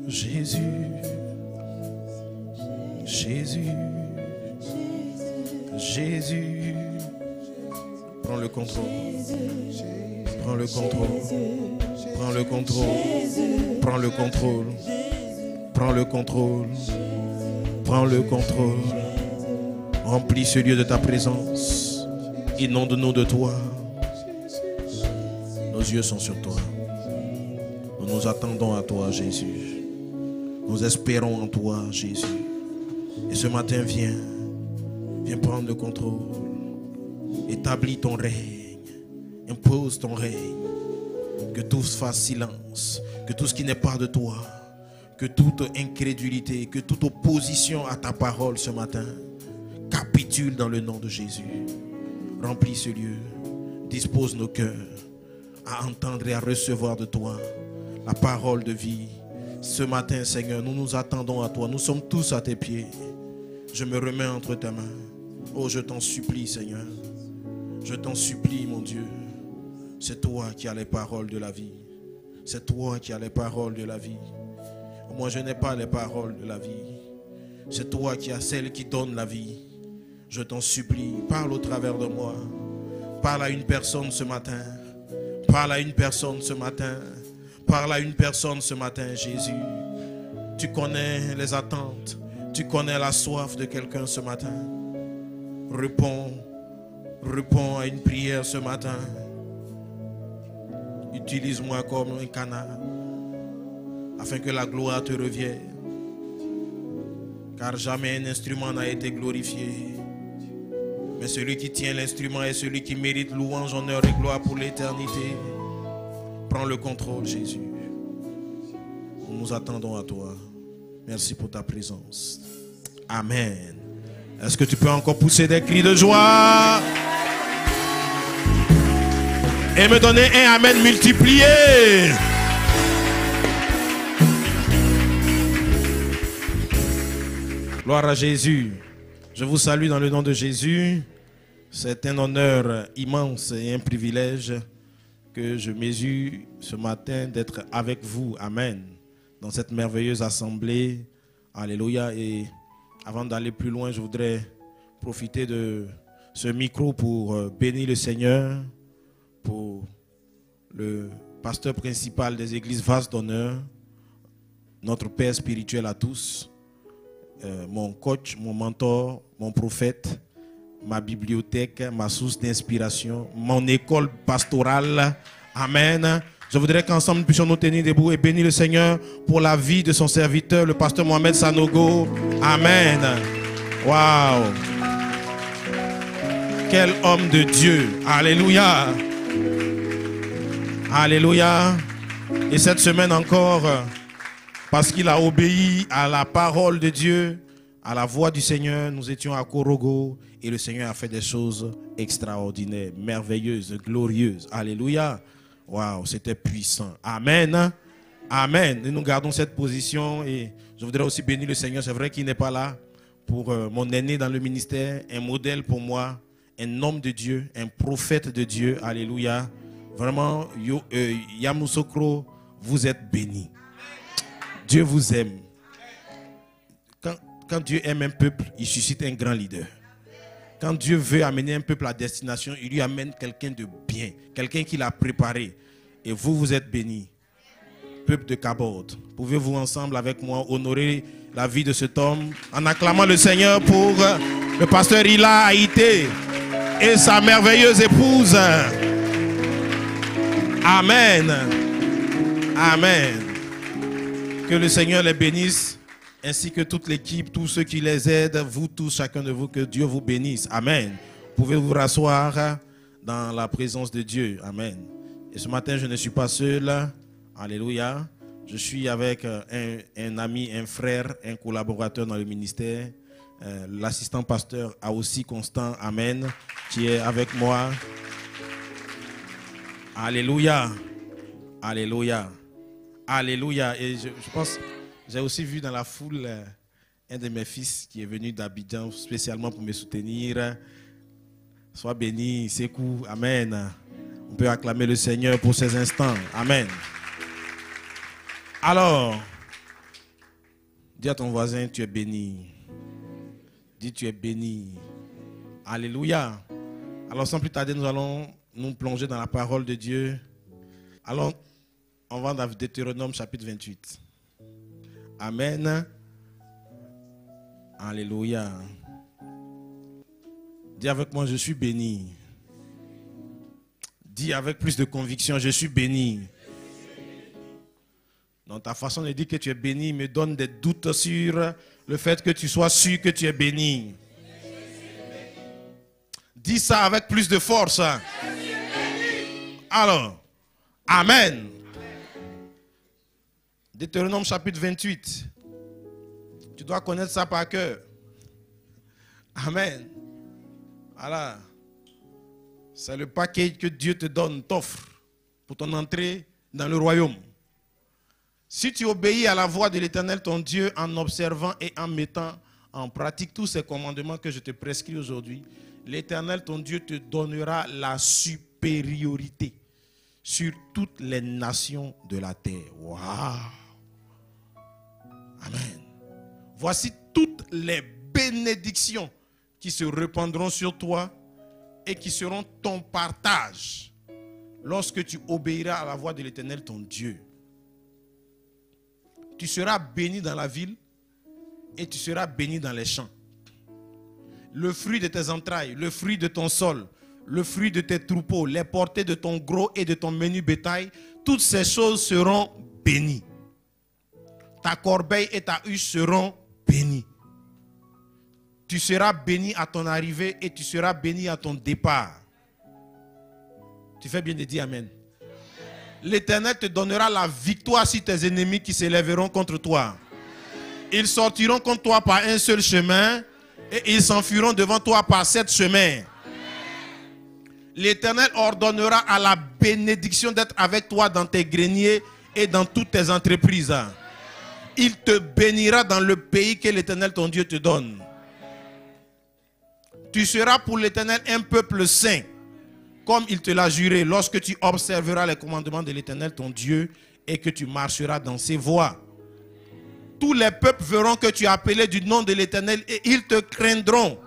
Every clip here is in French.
Jésus, Jésus, Jésus, prends le contrôle, prends le contrôle, prends le contrôle, prends le contrôle, prends le contrôle, prends le contrôle, remplis ce lieu de ta présence, inonde-nous de toi, nos yeux sont sur toi, nous nous attendons à toi Jésus. Nous espérons en toi, Jésus. Et ce matin, viens prendre le contrôle. Établis ton règne. Impose ton règne. Que tout se fasse silence. Que tout ce qui n'est pas de toi, que toute incrédulité, que toute opposition à ta parole ce matin, capitule dans le nom de Jésus. Remplis ce lieu. Dispose nos cœurs à entendre et à recevoir de toi la parole de vie. Ce matin, Seigneur, nous nous attendons à toi. Nous sommes tous à tes pieds. Je me remets entre tes mains. Oh, je t'en supplie, Seigneur. Je t'en supplie, mon Dieu. C'est toi qui as les paroles de la vie. C'est toi qui as les paroles de la vie. Moi, je n'ai pas les paroles de la vie. C'est toi qui as celles qui donnent la vie. Je t'en supplie, parle au travers de moi. Parle à une personne ce matin. Parle à une personne ce matin. Parle à une personne ce matin, Jésus. Tu connais les attentes. Tu connais la soif de quelqu'un ce matin. Réponds à une prière ce matin. Utilise-moi comme un canal afin que la gloire te revienne. Car jamais un instrument n'a été glorifié. Mais celui qui tient l'instrument est celui qui mérite louange, honneur et gloire pour l'éternité. Prends le contrôle, Jésus. Nous nous attendons à toi. Merci pour ta présence. Amen. Est-ce que tu peux encore pousser des cris de joie et me donner un amen multiplié? Gloire à Jésus. Je vous salue dans le nom de Jésus. C'est un honneur immense et un privilège que je mesure ce matin d'être avec vous, amen, dans cette merveilleuse assemblée, alléluia. Et avant d'aller plus loin, je voudrais profiter de ce micro pour bénir le Seigneur, pour le pasteur principal des églises Vase d'Honneur, notre Père spirituel à tous, mon coach, mon mentor, mon prophète, ma bibliothèque, ma source d'inspiration, mon école pastorale. Amen. Je voudrais qu'ensemble nous puissions nous tenir debout et bénir le Seigneur pour la vie de son serviteur, le pasteur Mohamed Sanogo. Amen. Waouh. Quel homme de Dieu. Alléluia. Alléluia. Et cette semaine encore, parce qu'il a obéi à la parole de Dieu, à la voix du Seigneur, nous étions à Korogo et le Seigneur a fait des choses extraordinaires, merveilleuses, glorieuses. Alléluia. Waouh, c'était puissant. Amen. Amen. Et nous gardons cette position et je voudrais aussi bénir le Seigneur. C'est vrai qu'il n'est pas là pour mon aîné dans le ministère, un modèle pour moi, un homme de Dieu, un prophète de Dieu. Alléluia. Vraiment, Yamoussoukro, vous êtes bénis. Dieu vous aime. Quand Dieu aime un peuple, il suscite un grand leader. Quand Dieu veut amener un peuple à destination, il lui amène quelqu'un de bien, quelqu'un qui l'a préparé. Et vous, vous êtes bénis. Peuple de Kabod, pouvez-vous ensemble avec moi honorer la vie de cet homme en acclamant le Seigneur pour le pasteur Ila Haïté et sa merveilleuse épouse. Amen. Amen. Que le Seigneur les bénisse, ainsi que toute l'équipe, tous ceux qui les aident, vous tous, chacun de vous, que Dieu vous bénisse. Amen. Pouvez-vous vous rasseoir dans la présence de Dieu. Amen. Et ce matin, je ne suis pas seul. Alléluia. Je suis avec un ami, un frère, un collaborateur dans le ministère. L'assistant pasteur a aussi Constant, amen, qui est avec moi. Alléluia. Alléluia. Alléluia. Et je pense, j'ai aussi vu dans la foule un de mes fils qui est venu d'Abidjan spécialement pour me soutenir. Sois béni, Sekou. Amen. On peut acclamer le Seigneur pour ces instants. Amen. Alors, Dis à ton voisin, tu es béni. Dis, tu es béni. Alléluia. Alors sans plus tarder, nous allons nous plonger dans la parole de Dieu. Allons, on va dans Deutéronome chapitre 28. Amen. Alléluia. Dis avec moi, je suis béni. Dis avec plus de conviction, je suis béni. Dans ta façon de dire que tu es béni me donne des doutes sur le fait que tu sois sûr que tu es béni. Dis ça avec plus de force. Alors, amen. Deutéronome chapitre 28. Tu dois connaître ça par cœur. Amen. Voilà. C'est le paquet que Dieu te donne, t'offre pour ton entrée dans le royaume. Si tu obéis à la voix de l'Éternel, ton Dieu, en observant et en mettant en pratique tous ces commandements que je te prescris aujourd'hui, l'Éternel, ton Dieu, te donnera la supériorité sur toutes les nations de la terre. Waouh! Amen. Voici toutes les bénédictions qui se répandront sur toi et qui seront ton partage lorsque tu obéiras à la voix de l'Éternel, ton Dieu. Tu seras béni dans la ville et tu seras béni dans les champs. Le fruit de tes entrailles, le fruit de ton sol, le fruit de tes troupeaux, les portées de ton gros et de ton menu bétail, toutes ces choses seront bénies. Ta corbeille et ta huche seront bénies. Tu seras béni à ton arrivée et tu seras béni à ton départ. Tu fais bien de dire amen. L'Éternel te donnera la victoire sur tes ennemis qui s'élèveront contre toi. Ils sortiront contre toi par un seul chemin et ils s'enfuiront devant toi par 7 chemins. L'Éternel ordonnera à la bénédiction d'être avec toi dans tes greniers et dans toutes tes entreprises. Il te bénira dans le pays que l'Éternel ton Dieu te donne. Tu seras pour l'Éternel un peuple saint, comme il te l'a juré, lorsque tu observeras les commandements de l'Éternel ton Dieu et que tu marcheras dans ses voies. Tous les peuples verront que tu es appelé du nom de l'Éternel et ils te craindront.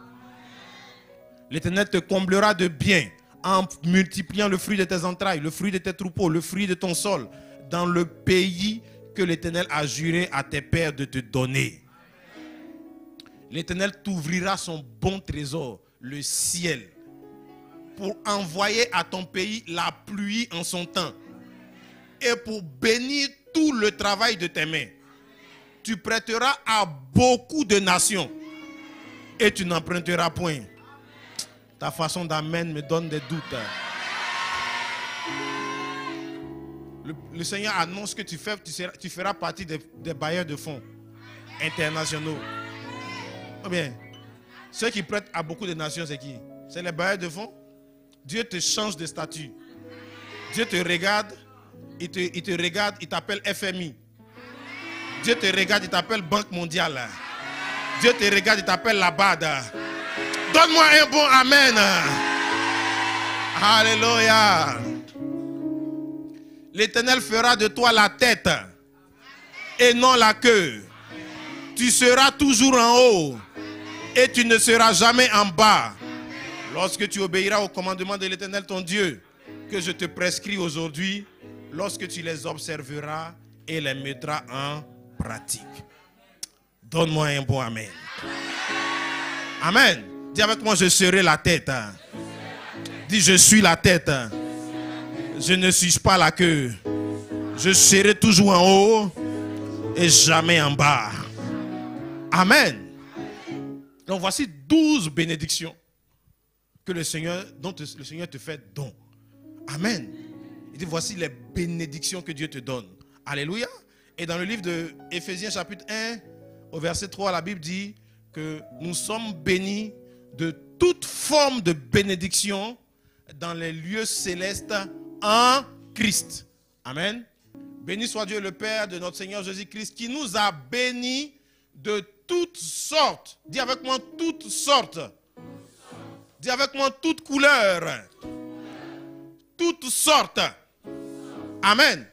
L'Éternel te comblera de bien en multipliant le fruit de tes entrailles, le fruit de tes troupeaux, le fruit de ton sol, dans le pays que l'Éternel a juré à tes pères de te donner. L'Éternel t'ouvrira son bon trésor, le ciel, pour envoyer à ton pays la pluie en son temps et pour bénir tout le travail de tes mains. Tu prêteras à beaucoup de nations et tu n'emprunteras point. Ta façon d'amen me donne des doutes. Le Seigneur annonce que tu feras partie des bailleurs de fonds internationaux. Ou bien, ceux qui prêtent à beaucoup de nations, c'est qui? C'est les bailleurs de fonds. Dieu te change de statut. Dieu te regarde, il te regarde, il t'appelle FMI. Dieu te regarde, il t'appelle Banque mondiale. Dieu te regarde, il t'appelle la BAD. Donne-moi un bon amen. Alléluia. L'Éternel fera de toi la tête et non la queue. Tu seras toujours en haut et tu ne seras jamais en bas. Lorsque tu obéiras au commandement de l'Éternel ton Dieu, que je te prescris aujourd'hui, lorsque tu les observeras et les mettras en pratique. Donne-moi un bon amen. Amen. Dis avec moi, je serai la tête. Dis, je suis la tête. Je ne suis pas la queue. Je serai toujours en haut et jamais en bas. Amen. Donc voici 12 bénédictions que le Seigneur, dont le Seigneur te fait don. Amen. Il dit, voici les bénédictions que Dieu te donne. Alléluia. Et dans le livre de Éphésiens chapitre 1, au verset 3, la Bible dit que nous sommes bénis de toute forme de bénédiction dans les lieux célestes en Christ. Amen. Béni soit Dieu le Père de notre Seigneur Jésus-Christ qui nous a bénis de toutes sortes. Dis avec moi toutes sortes. Dis avec moi toutes couleurs. Toutes sortes. Amen.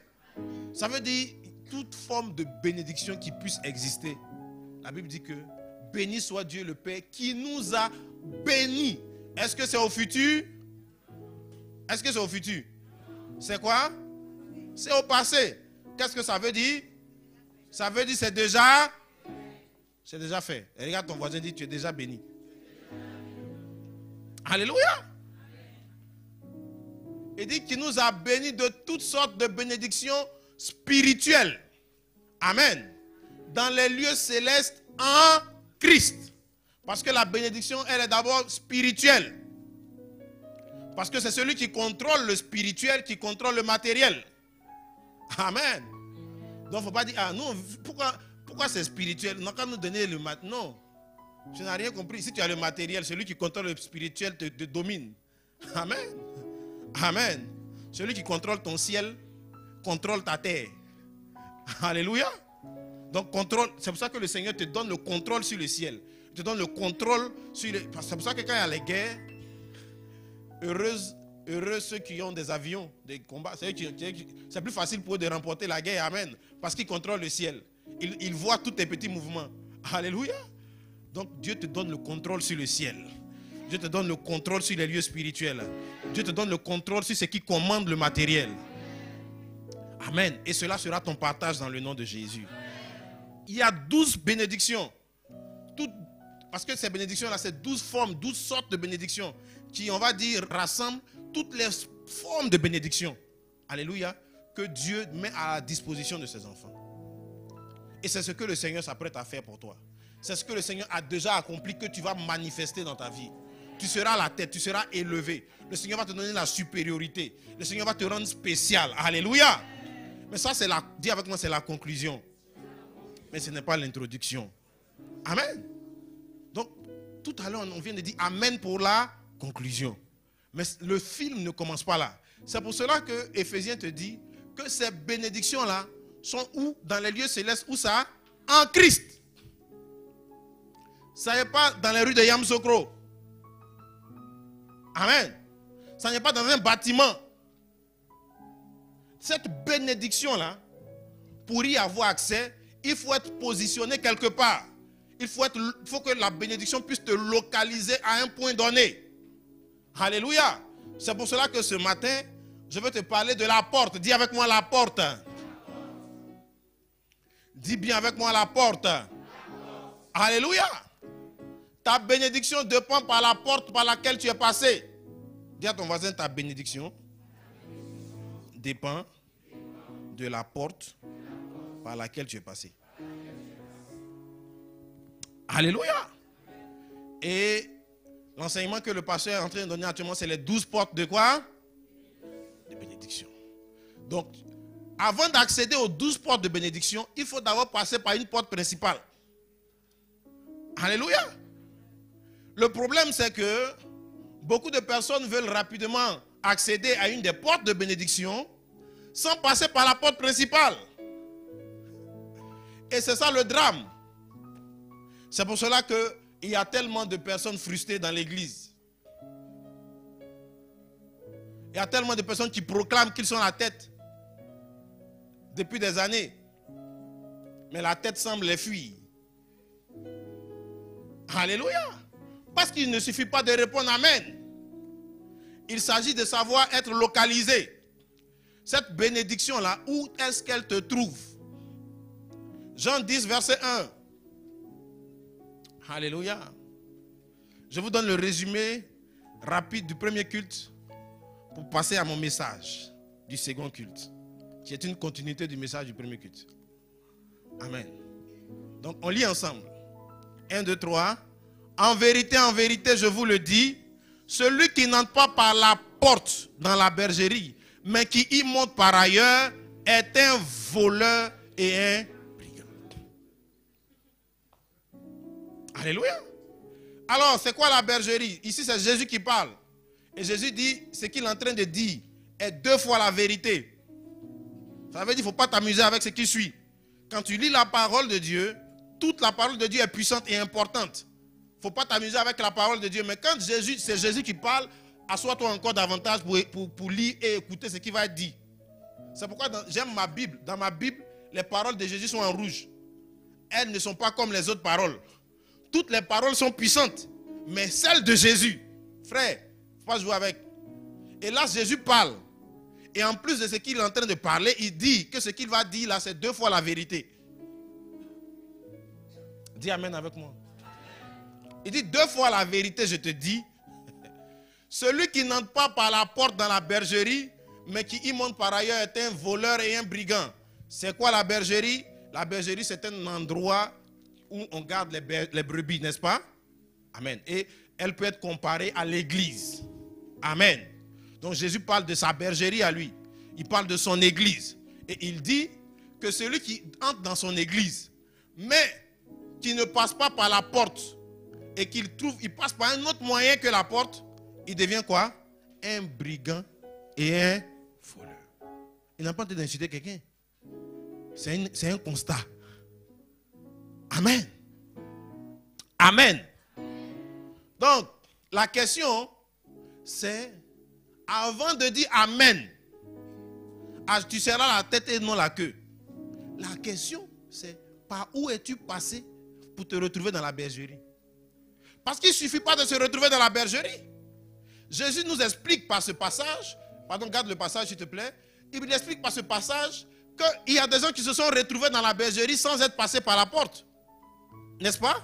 Ça veut dire toute forme de bénédiction qui puisse exister. La Bible dit que béni soit Dieu le Père qui nous a bénis. Est-ce que c'est au futur? Est-ce que c'est au futur? C'est quoi? C'est au passé. Qu'est-ce que ça veut dire? Ça veut dire c'est déjà fait. Et regarde ton voisin, dit tu es déjà béni. Alléluia. Il dit qu'il nous a bénis de toutes sortes de bénédictions spirituelles. Amen. Dans les lieux célestes en Christ. Parce que la bénédiction, elle est d'abord spirituelle. Parce que c'est celui qui contrôle le spirituel qui contrôle le matériel. Amen. Donc il ne faut pas dire, ah non, pourquoi c'est spirituel? Non, quand nous donner le matériel. Non. Tu n'as rien compris. Si tu as le matériel, celui qui contrôle le spirituel te domine. Amen. Amen. Celui qui contrôle ton ciel contrôle ta terre. Alléluia. Donc contrôle, c'est pour ça que le Seigneur te donne le contrôle sur le ciel. Il te donne le contrôle sur le... C'est pour ça que quand il y a les guerres, heureux ceux qui ont des avions, des combats. C'est plus facile pour eux de remporter la guerre. Amen. Parce qu'ils contrôlent le ciel. Ils voient tous tes petits mouvements. Alléluia. Donc Dieu te donne le contrôle sur le ciel. Dieu te donne le contrôle sur les lieux spirituels. Dieu te donne le contrôle sur ce qui commande le matériel. Amen. Et cela sera ton partage dans le nom de Jésus. Il y a 12 bénédictions. Parce que ces bénédictions-là, c'est 12 formes, 12 sortes de bénédictions qui, on va dire, rassemblent toutes les formes de bénédictions. Alléluia. Que Dieu met à la disposition de ses enfants. Et c'est ce que le Seigneur s'apprête à faire pour toi. C'est ce que le Seigneur a déjà accompli, que tu vas manifester dans ta vie. Tu seras la tête, tu seras élevé. Le Seigneur va te donner la supériorité. Le Seigneur va te rendre spécial. Alléluia. Mais ça, dis avec moi, c'est la conclusion. Mais ce n'est pas l'introduction. Amen. Donc, tout à l'heure, on vient de dire Amen pour la conclusion. Mais le film ne commence pas là. C'est pour cela que Éphésiens te dit que ces bénédictions-là sont où? Dans les lieux célestes. Où ça? En Christ. Ça n'est pas dans les rues de Yamoussoukro. Amen. Ça n'est pas dans un bâtiment. Cette bénédiction-là, pour y avoir accès, il faut être positionné quelque part. Il faut que la bénédiction puisse te localiser à un point donné. Alléluia. C'est pour cela que ce matin, je veux te parler de la porte. Dis avec moi la porte. Dis bien avec moi la porte. Alléluia. Ta bénédiction dépend par la porte par laquelle tu es passé. Dis à ton voisin, ta bénédiction dépend de la porte par laquelle tu es passé. Alléluia. Et l'enseignement que le pasteur est en train de donner actuellement, c'est les 12 portes de quoi? De bénédiction. Donc, avant d'accéder aux 12 portes de bénédiction, il faut d'abord passer par une porte principale. Alléluia. Le problème, c'est que beaucoup de personnes veulent rapidement accéder à une des portes de bénédiction sans passer par la porte principale. Et c'est ça le drame. C'est pour cela qu'il y a tellement de personnes frustrées dans l'église. Il y a tellement de personnes qui proclament qu'ils sont la tête depuis des années. Mais la tête semble les fuir. Alléluia. Parce qu'il ne suffit pas de répondre Amen. Il s'agit de savoir être localisé. Cette bénédiction-là, où est-ce qu'elle te trouve? Jean 10, verset 1. Alléluia. Je vous donne le résumé rapide du premier culte pour passer à mon message du second culte, qui est une continuité du message du premier culte. Amen. Donc on lit ensemble. 1, 2, 3. En vérité, je vous le dis, celui qui n'entre pas par la porte dans la bergerie, mais qui y monte par ailleurs, est un voleur et un brigand. Alléluia. Alors, c'est quoi la bergerie? Ici, c'est Jésus qui parle. Et Jésus dit, ce qu'il est en train de dire est 2 fois la vérité. Ça veut dire qu'il ne faut pas t'amuser avec ce qui suit. Quand tu lis la parole de Dieu, toute la parole de Dieu est puissante et importante. Il ne faut pas t'amuser avec la parole de Dieu. Mais quand c'est Jésus qui parle, assois-toi encore davantage pour lire et écouter ce qui va être dit. C'est pourquoi j'aime ma Bible. Dans ma Bible, les paroles de Jésus sont en rouge. elles ne sont pas comme les autres paroles. Toutes les paroles sont puissantes. Mais celles de Jésus, frère, il ne faut pas jouer avec. Et là, Jésus parle. Et en plus de ce qu'il est en train de parler, il dit que ce qu'il va dire là, c'est 2 fois la vérité. Dis amen avec moi. Il dit 2 fois la vérité, je te dis. Celui qui n'entre pas par la porte dans la bergerie, mais qui y monte par ailleurs est un voleur et un brigand. C'est quoi la bergerie? La bergerie, c'est un endroit où on garde les brebis, n'est-ce pas? Amen. Et elle peut être comparée à l'église. Amen. Donc Jésus parle de sa bergerie à lui. Il parle de son église. Et il dit que celui qui entre dans son église, mais qui ne passe pas par la porte, et qu'il passe par un autre moyen que la porte, il devient quoi? Un brigand et un voleur. Il n'a pas envie d'insulter quelqu'un. C'est un constat. Amen. Amen. Donc, la question, c'est, avant de dire Amen, tu seras la tête et non la queue. La question, c'est, par où es-tu passé pour te retrouver dans la bergerie? Parce qu'il ne suffit pas de se retrouver dans la bergerie. Jésus nous explique par ce passage, pardon, garde le passage s'il te plaît, il nous explique par ce passage qu'il y a des gens qui se sont retrouvés dans la bergerie sans être passés par la porte. N'est-ce pas?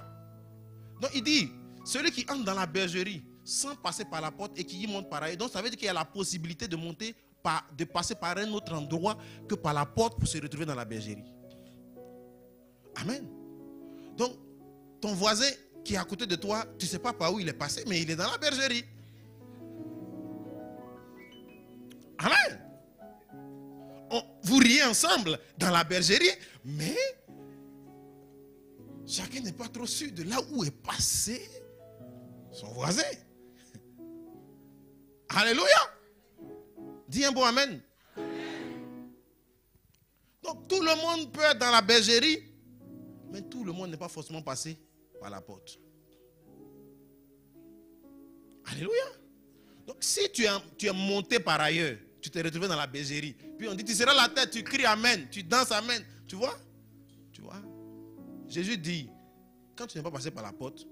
Donc il dit, celui qui entre dans la bergerie sans passer par la porte et qui y monte par ailleurs, donc ça veut dire qu'il y a la possibilité de passer par un autre endroit que par la porte pour se retrouver dans la bergerie. Amen. Donc, ton voisin qui est à côté de toi, tu ne sais pas par où il est passé, mais il est dans la bergerie. Amen. Vous riez ensemble dans la bergerie, mais chacun n'est pas trop sûr de là où est passé son voisin. Alléluia. Dis un bon amen. Donc tout le monde peut être dans la bergerie, mais tout le monde n'est pas forcément passé par la porte. Alléluia. Donc si tu es monté par ailleurs, tu t'es retrouvé dans la bergerie, puis on dit tu seras la tête, tu cries amen, tu danses amen, tu vois? Tu vois? Jésus dit, quand tu n'es pas passé par la porte,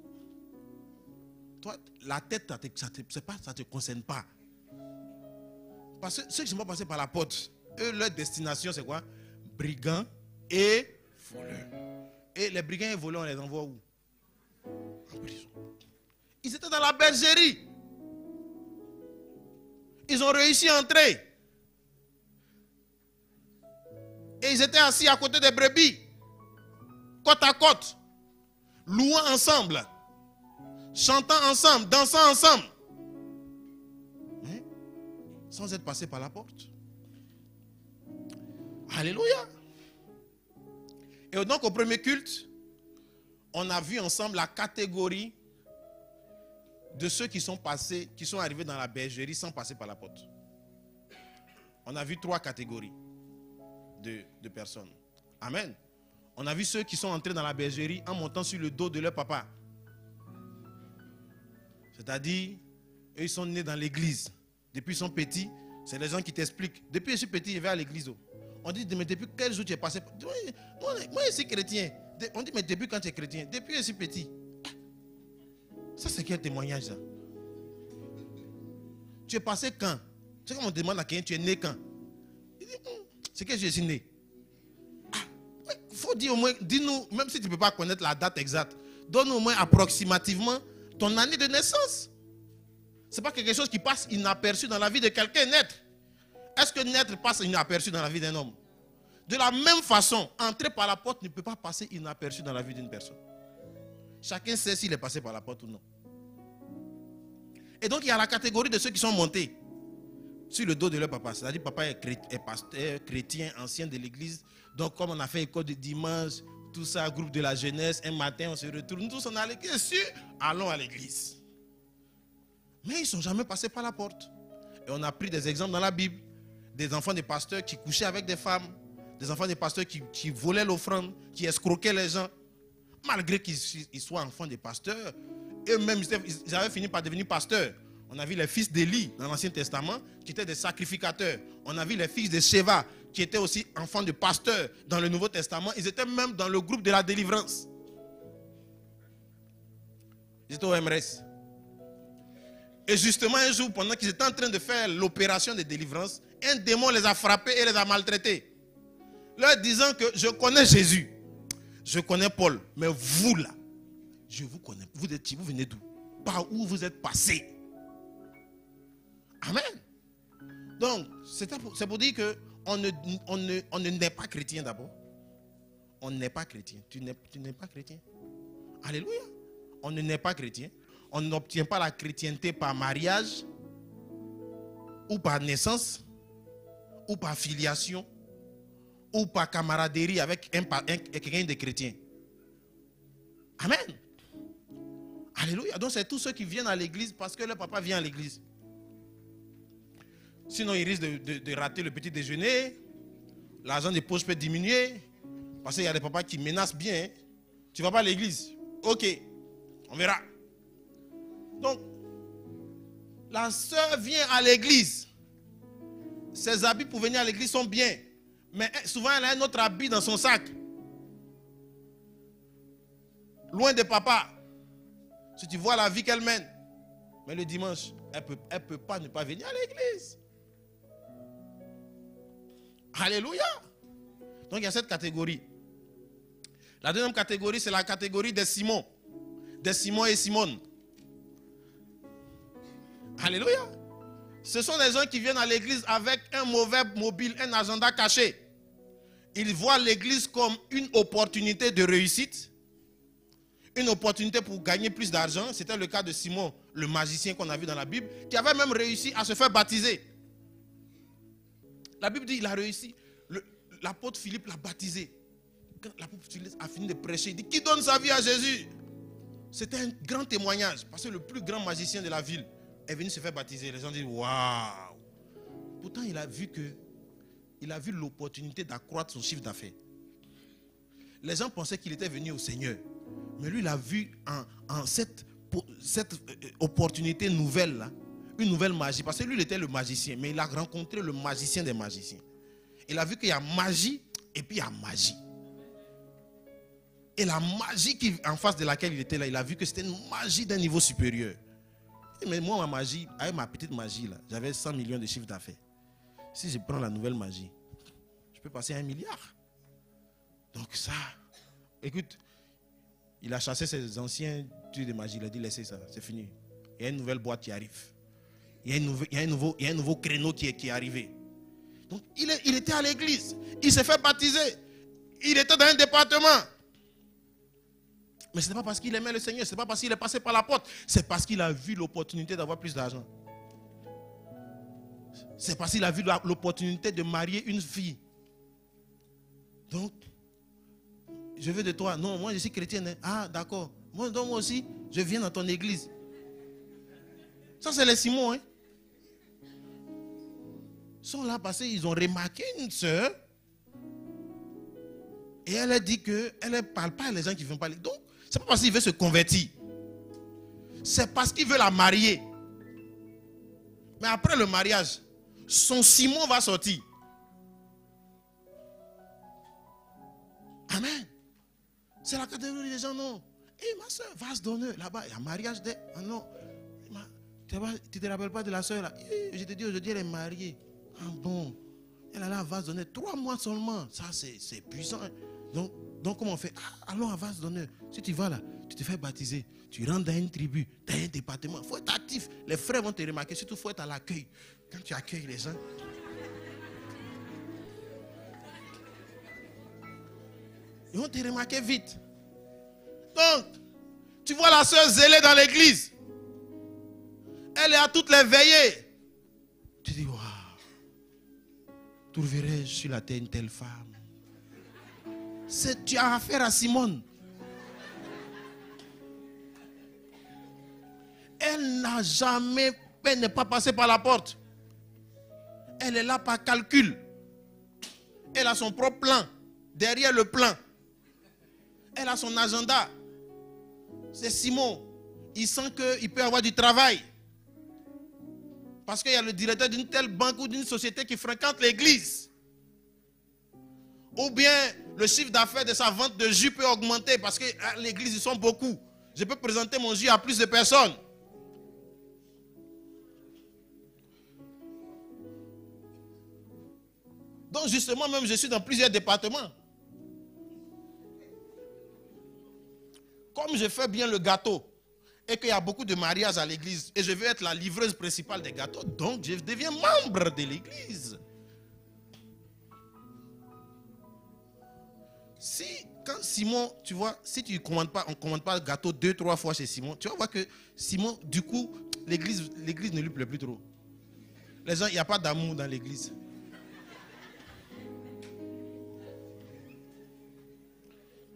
toi, la tête, ça ne te concerne pas. Parce que ceux qui ne sont pas passés par la porte, eux, leur destination, c'est quoi? Brigands et voleurs. Et les brigands et voleurs, on les envoie où? En prison. Ils étaient dans la bergerie. Ils ont réussi à entrer. Et ils étaient assis à côté des brebis, côte à côte, louant ensemble, chantant ensemble, dansant ensemble. Mais sans être passés par la porte. Alléluia. Et donc au premier culte, on a vu ensemble la catégorie de ceux qui sont arrivés dans la bergerie sans passer par la porte. On a vu 3 catégories de personnes. Amen. On a vu ceux qui sont entrés dans la bergerie en montant sur le dos de leur papa. C'est-à-dire, eux, ils sont nés dans l'église. Depuis qu'ils sont petits, c'est les gens qui t'expliquent. Depuis que je suis petit, je vais à l'église. On dit, mais depuis quel jour tu es passé? Moi, je suis chrétien. On dit, mais depuis quand tu es chrétien? Depuis que je suis petit. Ça, c'est quel témoignage, ça? Tu es passé quand? C'est comme on demande à quelqu'un, tu es né quand? Il dit, c'est que je suis né. Il faut dire au moins, dis-nous, même si tu ne peux pas connaître la date exacte, donne-nous au moins approximativement ton année de naissance. Ce n'est pas quelque chose qui passe inaperçu dans la vie de quelqu'un, naître. Est-ce que naître passe inaperçu dans la vie d'un homme? De la même façon, entrer par la porte ne peut pas passer inaperçu dans la vie d'une personne. Chacun sait s'il est passé par la porte ou non. Et donc il y a la catégorie de ceux qui sont montés sur le dos de leur papa. C'est-à-dire papa est pasteur, chrétien, ancien de l'église. Donc comme on a fait école de dimanche, tout ça, groupe de la jeunesse, un matin on se retrouve, nous tous on est à l'église, allons à l'église. Mais ils ne sont jamais passés par la porte. Et on a pris des exemples dans la Bible. Des enfants de pasteurs qui couchaient avec des femmes. Des enfants de pasteurs qui volaient l'offrande, qui escroquaient les gens. Malgré qu'ils soient enfants de pasteurs, eux-mêmes, ils avaient fini par devenir pasteurs. On a vu les fils d'Élie dans l'Ancien Testament qui étaient des sacrificateurs. On a vu les fils de Sheva qui étaient aussi enfants de pasteurs dans le Nouveau Testament, ils étaient même dans le groupe de la délivrance. Ils étaient au MRS. Et justement, un jour, pendant qu'ils étaient en train de faire l'opération de délivrance, un démon les a frappés et les a maltraités. Leur disant que je connais Jésus, je connais Paul, mais vous là, je vous connais. Vous êtes qui? Vous venez d'où? Par où vous êtes passé? Amen. Donc, c'est pour dire qu'on ne naît pas chrétien d'abord. On n'est pas chrétien. Tu n'es pas chrétien. Alléluia. On ne naît pas chrétien. On n'obtient pas la chrétienté par mariage, ou par naissance, ou par filiation, ou par camaraderie avec quelqu'un de chrétien. Amen. Alléluia. Donc c'est tous ceux qui viennent à l'église parce que leur papa vient à l'église. Sinon ils risquent de rater le petit déjeuner. L'argent des poches peut diminuer. Parce qu'il y a des papas qui menacent bien. Hein. Tu ne vas pas à l'église. Ok, on verra. Donc, la soeur vient à l'église. Ses habits pour venir à l'église sont bien. Mais souvent, elle a un autre habit dans son sac. Loin de papa. Si tu vois la vie qu'elle mène. Mais le dimanche, elle peut pas ne pas venir à l'église. Alléluia. Donc, il y a cette catégorie. La deuxième catégorie, c'est la catégorie des Simons. Des Simons et Simone. Alléluia. Ce sont des gens qui viennent à l'église avec un mauvais mobile, un agenda caché. Ils voient l'église comme une opportunité de réussite, une opportunité pour gagner plus d'argent. C'était le cas de Simon, le magicien qu'on a vu dans la Bible, qui avait même réussi à se faire baptiser. La Bible dit qu'il a réussi. L'apôtre Philippe l'a baptisé. Quand l'apôtre Philippe a fini de prêcher, il dit: qui donne sa vie à Jésus? C'était un grand témoignage, parce que le plus grand magicien de la ville est venu se faire baptiser. Les gens disent: waouh! Pourtant, il a vu l'opportunité d'accroître son chiffre d'affaires. Les gens pensaient qu'il était venu au Seigneur. Mais lui, il a vu en cette opportunité nouvelle, là, une nouvelle magie. Parce que lui, il était le magicien, mais il a rencontré le magicien des magiciens. Il a vu qu'il y a magie et puis il y a magie. Et la magie en face de laquelle il était là, il a vu que c'était une magie d'un niveau supérieur. Mais moi, ma magie, avec ma petite magie, là, j'avais 100 millions de chiffre d'affaires. Si je prends la nouvelle magie, je peux passer à 1 milliard. Donc ça, écoute, il a chassé ses anciens trucs de magie. Il a dit: laissez ça, c'est fini. Il y a une nouvelle boîte qui arrive. Il y a un nouveau créneau qui est arrivé. Donc il était à l'église. Il s'est fait baptiser. Il était dans un département. Mais ce n'est pas parce qu'il aimait le Seigneur, ce n'est pas parce qu'il est passé par la porte, c'est parce qu'il a vu l'opportunité d'avoir plus d'argent. C'est parce qu'il a vu l'opportunité de marier une fille. Donc, je veux de toi. Non, moi je suis chrétienne. Ah, d'accord. Moi aussi, je viens dans ton église. Ça, c'est les Simons. Hein. Ils sont là parce qu'ils ont remarqué une soeur. Et elle a dit qu'elle ne parle pas à les gens qui ne viennent pas. Donc, ce n'est pas parce qu'il veut se convertir. C'est parce qu'il veut la marier. Mais après le mariage, son Simon va sortir. Amen. C'est la catégorie des gens, non. Et ma soeur, vase d'honneur, là-bas, il y a mariage. Ah non. Tu ne te rappelles pas de la soeur là? Je te dis aujourd'hui, elle est mariée. Ah bon. Elle a la vase d'honneur. 3 mois seulement. Ça, c'est puissant. Donc, comment on fait? Allons à vase d'honneur. Si tu vas là, tu te fais baptiser. Tu rentres dans une tribu, dans un département. Il faut être actif. Les frères vont te remarquer. Surtout, il faut être à l'accueil. Quand tu accueilles les gens. Ils vont te remarquer vite. Donc, tu vois la soeur zélée dans l'église. Elle est à toutes les veillées. Tu dis: waouh, trouverai-je sur la terre une telle femme? Tu as affaire à Simone. Elle n'a jamais, elle n'est pas passée par la porte. Elle est là par calcul. Elle a son propre plan. Derrière le plan, elle a son agenda. C'est Simon. Il sent qu'il peut avoir du travail. Parce qu'il y a le directeur d'une telle banque ou d'une société qui fréquente l'église. Ou bien le chiffre d'affaires de sa vente de jus peut augmenter parce qu'à l'église, ils sont beaucoup. Je peux présenter mon jus à plus de personnes. Donc justement, même je suis dans plusieurs départements. Comme je fais bien le gâteau et qu'il y a beaucoup de mariages à l'église et je veux être la livreuse principale des gâteaux, donc je deviens membre de l'église. Si, quand Simon, tu vois, si tu commandes pas, on ne commande pas le gâteau 2-3 fois chez Simon, tu vas voir que Simon, du coup, l'église ne lui plaît plus trop. Les gens, il n'y a pas d'amour dans l'église.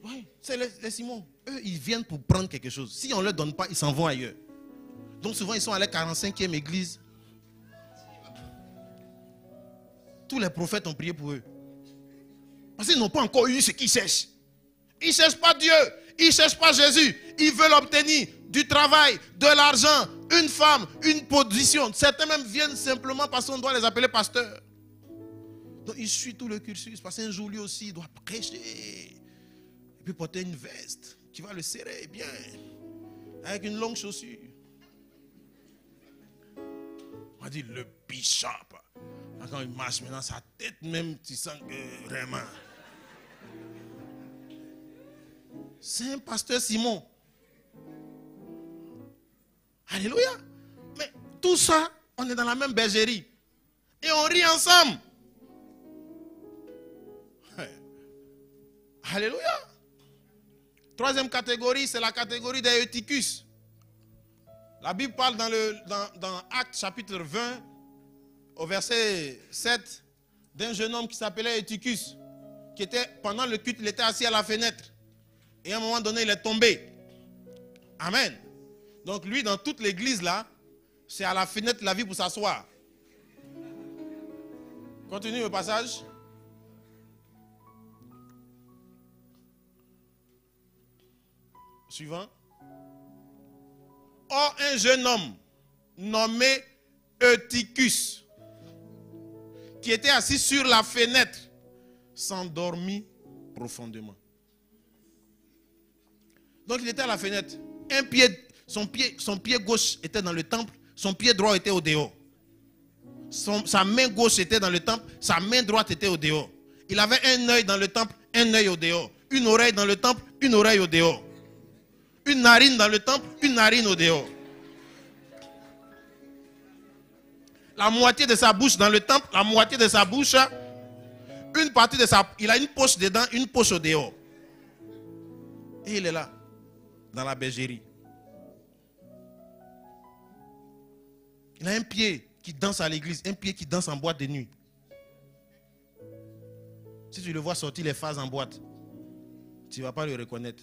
Oui, c'est les Simon. Eux, ils viennent pour prendre quelque chose. Si on ne leur donne pas, ils s'en vont ailleurs. Donc souvent, ils sont à la 45e église. Tous les prophètes ont prié pour eux. Parce qu'ils n'ont pas encore eu ce qu'ils cherchent. Ils ne cherchent pas Dieu. Ils ne cherchent pas Jésus. Ils veulent obtenir du travail, de l'argent, une femme, une position. Certains même viennent simplement parce qu'on doit les appeler pasteurs. Donc ils suivent tout le cursus. Parce qu'un jour, lui aussi, il doit prêcher. Et puis porter une veste qui va le serrer bien. Avec une longue chaussure. On va dire le bishop. Quand il marche maintenant, sa tête même, tu sens que vraiment. C'est un pasteur Simon. Alléluia. Mais tout ça, on est dans la même bergerie. Et on rit ensemble. Alléluia. Troisième catégorie, c'est la catégorie des Eutychus. La Bible parle dans Actes chapitre 20, au verset 7, d'un jeune homme qui s'appelait Eutychus, qui était, pendant le culte, il était assis à la fenêtre. Et à un moment donné, il est tombé. Amen. Donc lui, dans toute l'église là, c'est à la fenêtre de la vie pour s'asseoir. Continue le passage. Suivant. Or, un jeune homme nommé Eutychus, qui était assis sur la fenêtre, s'endormit profondément. Donc il était à la fenêtre. Son pied gauche était dans le temple, son pied droit était au dehors. Sa main gauche était dans le temple, sa main droite était au dehors. Il avait un œil dans le temple, un œil au dehors. Une oreille dans le temple, une oreille au dehors. Une narine dans le temple, une narine au dehors. La moitié de sa bouche dans le temple, la moitié de sa bouche, une partie de sa... Il a une poche dedans, une poche au dehors. Et il est là, dans la bergerie. Il a un pied qui danse à l'église, un pied qui danse en boîte de nuit. Si tu le vois sortir les phases en boîte, tu ne vas pas le reconnaître.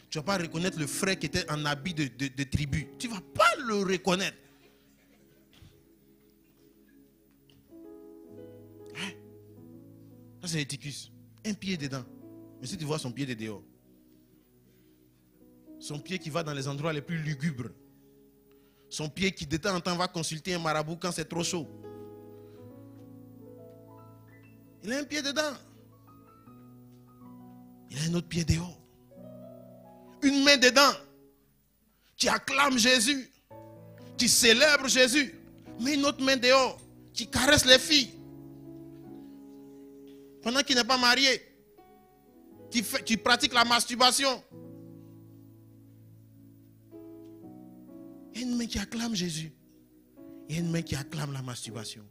Tu ne vas pas reconnaître le frère qui était en habit de tribu. Tu ne vas pas le reconnaître. Hein? Ça c'est Eutychus. Un pied dedans. Mais si tu vois son pied de dehors, son pied qui va dans les endroits les plus lugubres. Son pied qui de temps en temps va consulter un marabout quand c'est trop chaud. Il a un pied dedans. Il a un autre pied dehors. Une main dedans. Qui acclame Jésus. Qui célèbre Jésus. Mais une autre main dehors. Qui caresse les filles. Pendant qu'il n'est pas marié. Qui pratique la masturbation. Il y a une main qui acclame Jésus. Il y a une main qui acclame la masturbation.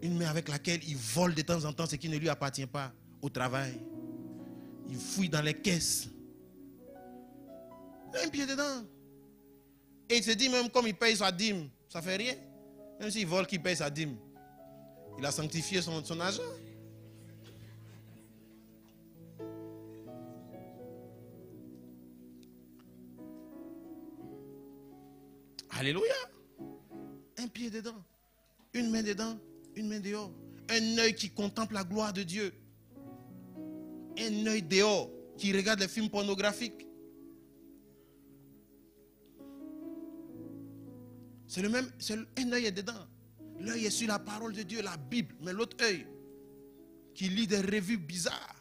Une main avec laquelle il vole de temps en temps ce qui ne lui appartient pas au travail. Il fouille dans les caisses. Il a un pied dedans. Et il se dit même comme il paye sa dîme, ça ne fait rien. Même s'il vole, qu'il paye sa dîme. Il a sanctifié son argent. Alléluia. Un pied dedans, une main dedans, une main dehors. Un œil qui contemple la gloire de Dieu. Un œil dehors qui regarde les films pornographiques. C'est le même, un œil est dedans. L'œil est sur la parole de Dieu, la Bible. Mais l'autre œil, qui lit des revues bizarres,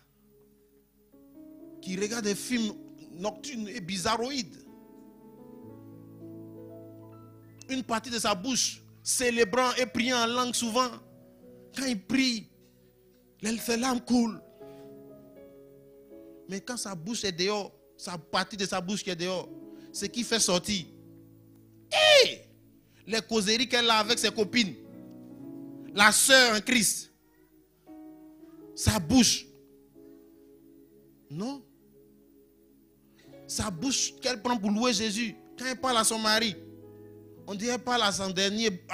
qui regarde des films nocturnes et bizarroïdes. Une partie de sa bouche, célébrant et priant en langue souvent. Quand il prie, ses larmes coulent. Mais quand sa bouche est dehors, sa partie de sa bouche qui est dehors, ce qui fait sortir. Hey! Les causeries qu'elle a avec ses copines. La sœur en Christ. Sa bouche. Non. Sa bouche qu'elle prend pour louer Jésus. Quand elle parle à son mari, on dirait qu'elle parle à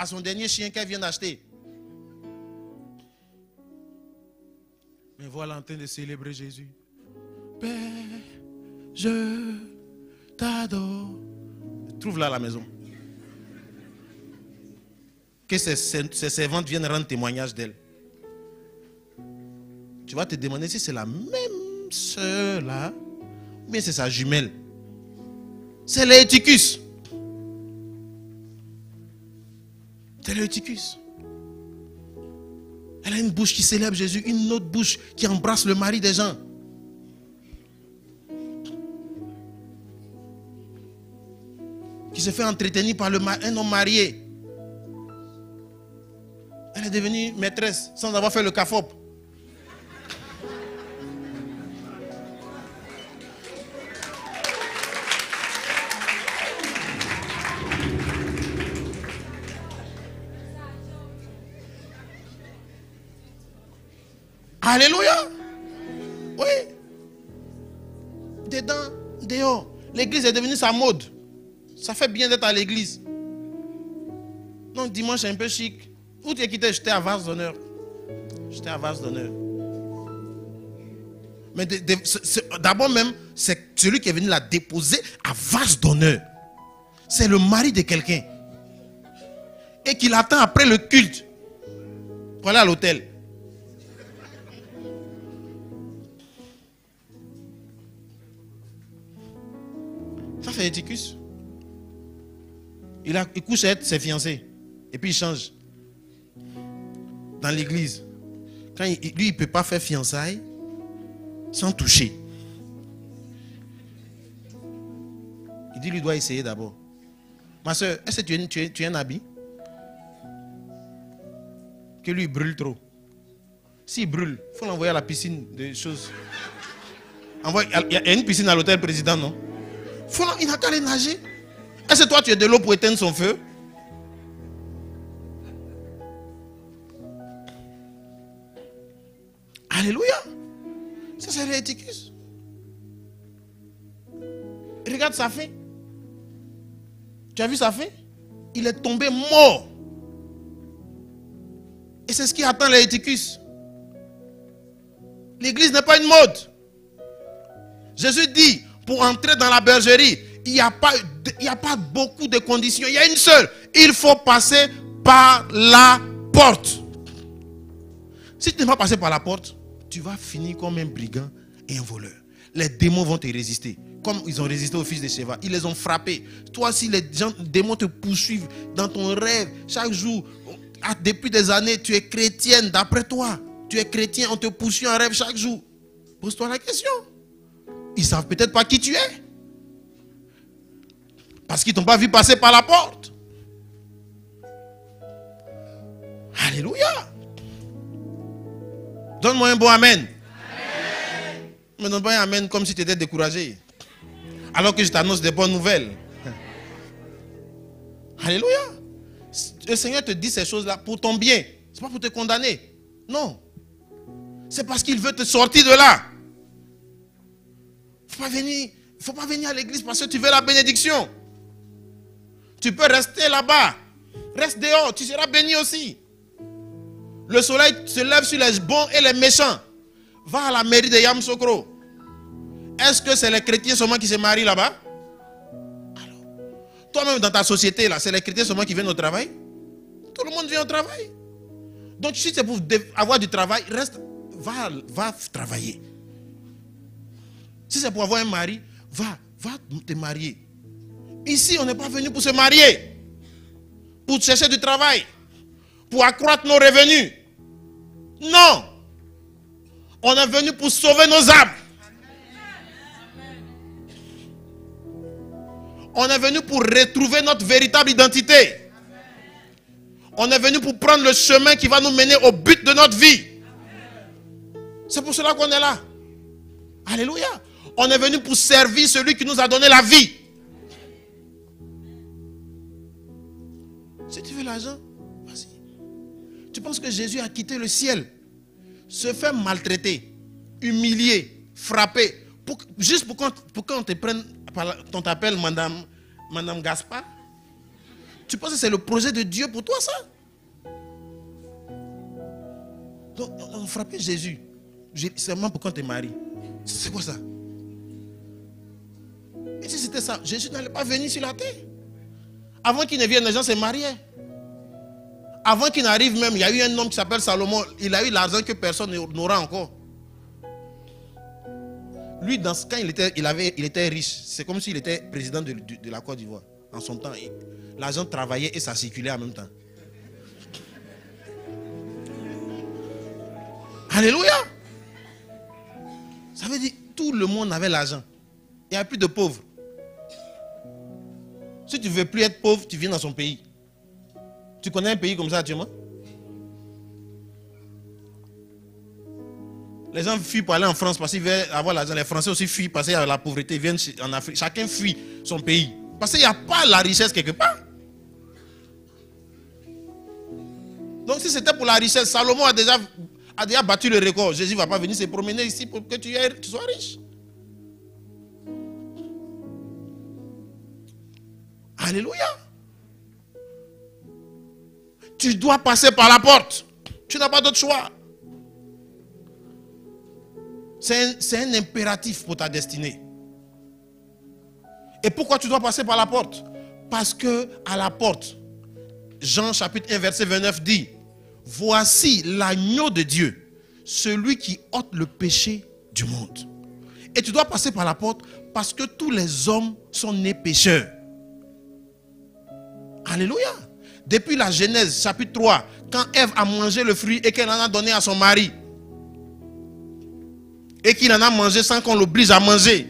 son dernier chien qu'elle vient d'acheter. Mais voilà en train de célébrer Jésus. Père, je t'adore. Trouve-la à la maison. Que ses servantes viennent rendre témoignage d'elle. Tu vas te demander si c'est la même sœur là, ou bien c'est sa jumelle. C'est l'Eutychus. C'est l'Eutychus. Elle a une bouche qui célèbre Jésus, une autre bouche qui embrasse le mari des gens. Qui se fait entretenir par un homme marié. Elle est devenue maîtresse sans avoir fait le CAFOP. Alléluia. Oui. Dedans, dehors. L'église est devenue sa mode. Ça fait bien d'être à l'église. Donc dimanche c'est un peu chic. Où tu es quitté? J'étais à vase d'honneur. J'étais à vase d'honneur. Mais d'abord même, c'est celui qui est venu la déposer à vase d'honneur. C'est le mari de quelqu'un. Et qui l'attend après le culte. Pour aller à l'hôtel. Ça fait Eutychus. Il couche avec ses fiancés. Et puis il change. Dans l'église. Quand lui, il ne peut pas faire fiançailles sans toucher. Il dit, lui doit essayer d'abord. Ma soeur, est-ce que tu es un habit? Que lui brûle trop. S'il brûle, il faut l'envoyer à la piscine de choses. Il y a une piscine à l'hôtel président, non? Il n'a qu'à aller nager. Est-ce que toi tu es de l'eau pour éteindre son feu? Alléluia. Ça c'est l'Eutychus. Regarde sa fin. Tu as vu sa fin? Il est tombé mort. Et c'est ce qui attend l'Eutychus. L'église n'est pas une mode. Jésus dit, pour entrer dans la bergerie, il n'y a pas beaucoup de conditions. Il y a une seule. Il faut passer par la porte. Si tu ne vas pas passer par la porte, tu vas finir comme un brigand et un voleur. Les démons vont te résister. Comme ils ont résisté au fils de Sheva. Ils les ont frappés. Toi, si les démons te poursuivent dans ton rêve, chaque jour, depuis des années, tu es chrétienne, d'après toi. Tu es chrétien, on te poursuit en rêve chaque jour. Pose-toi la question. Ils ne savent peut-être pas qui tu es. Parce qu'ils ne t'ont pas vu passer par la porte. Alléluia. Donne-moi un bon amen. Ne me donne pas un amen comme si tu étais découragé. Alors que je t'annonce des bonnes nouvelles. Alléluia. Le Seigneur te dit ces choses-là pour ton bien. Ce n'est pas pour te condamner. Non. C'est parce qu'il veut te sortir de là. Il ne faut pas venir à l'église parce que tu veux la bénédiction. Tu peux rester là-bas. Reste dehors, tu seras béni aussi. Le soleil se lève sur les bons et les méchants. Va à la mairie de Yamoussoukro. Est-ce que c'est les chrétiens seulement qui se marient là-bas? Alors, toi-même dans ta société, là, c'est les chrétiens seulement qui viennent au travail? Tout le monde vient au travail. Donc si c'est pour avoir du travail, reste, va travailler. Si c'est pour avoir un mari, va te marier. Ici, on n'est pas venu pour se marier. Pour chercher du travail. pour accroître nos revenus. Non. On est venu pour sauver nos âmes. On est venu pour retrouver notre véritable identité. On est venu pour prendre le chemin qui va nous mener au but de notre vie. C'est pour cela qu'on est là. Alléluia. On est venu pour servir celui qui nous a donné la vie. Si tu veux l'argent, vas-y. Tu penses que Jésus a quitté le ciel, se fait maltraiter, humilier, frapper, juste pour qu'on te prenne, on t'appelle Madame Gaspard? Tu penses que c'est le projet de Dieu pour toi, ça? Donc, on frappait Jésus. Seulement pour qu'on te marie. C'est quoi ça? Et si c'était ça, Jésus n'allait pas venir sur la terre. Avant qu'il ne vienne, les gens se mariaient. Avant qu'il n'arrive même, il y a eu un homme qui s'appelle Salomon. Il a eu l'argent que personne n'aura encore. Lui, quand il était riche, c'est comme s'il était président de la Côte d'Ivoire. En son temps, l'argent travaillait et ça circulait en même temps. Alléluia! Ça veut dire tout le monde avait l'argent. Il n'y a plus de pauvres. Si tu ne veux plus être pauvre, tu viens dans son pays. Tu connais un pays comme ça actuellement? Les gens fuient pour aller en France parce qu'ils veulent avoir l'argent. Les Français aussi fuient parce qu'il y a la pauvreté. Ils viennent en Afrique. Chacun fuit son pays. Parce qu'il n'y a pas la richesse quelque part. Donc si c'était pour la richesse, Salomon a déjà battu le record. Jésus ne va pas venir se promener ici pour que tu sois riche. Alléluia. Tu dois passer par la porte. Tu n'as pas d'autre choix. C'est un impératif pour ta destinée. Et pourquoi tu dois passer par la porte? Parce que à la porte, Jean chapitre 1 verset 29 dit: voici l'agneau de Dieu, celui qui ôte le péché du monde. Et tu dois passer par la porte parce que tous les hommes sont nés pécheurs. Alléluia. Depuis la Genèse chapitre 3, quand Ève a mangé le fruit et qu'elle en a donné à son mari, et qu'il en a mangé sans qu'on l'oblige à manger.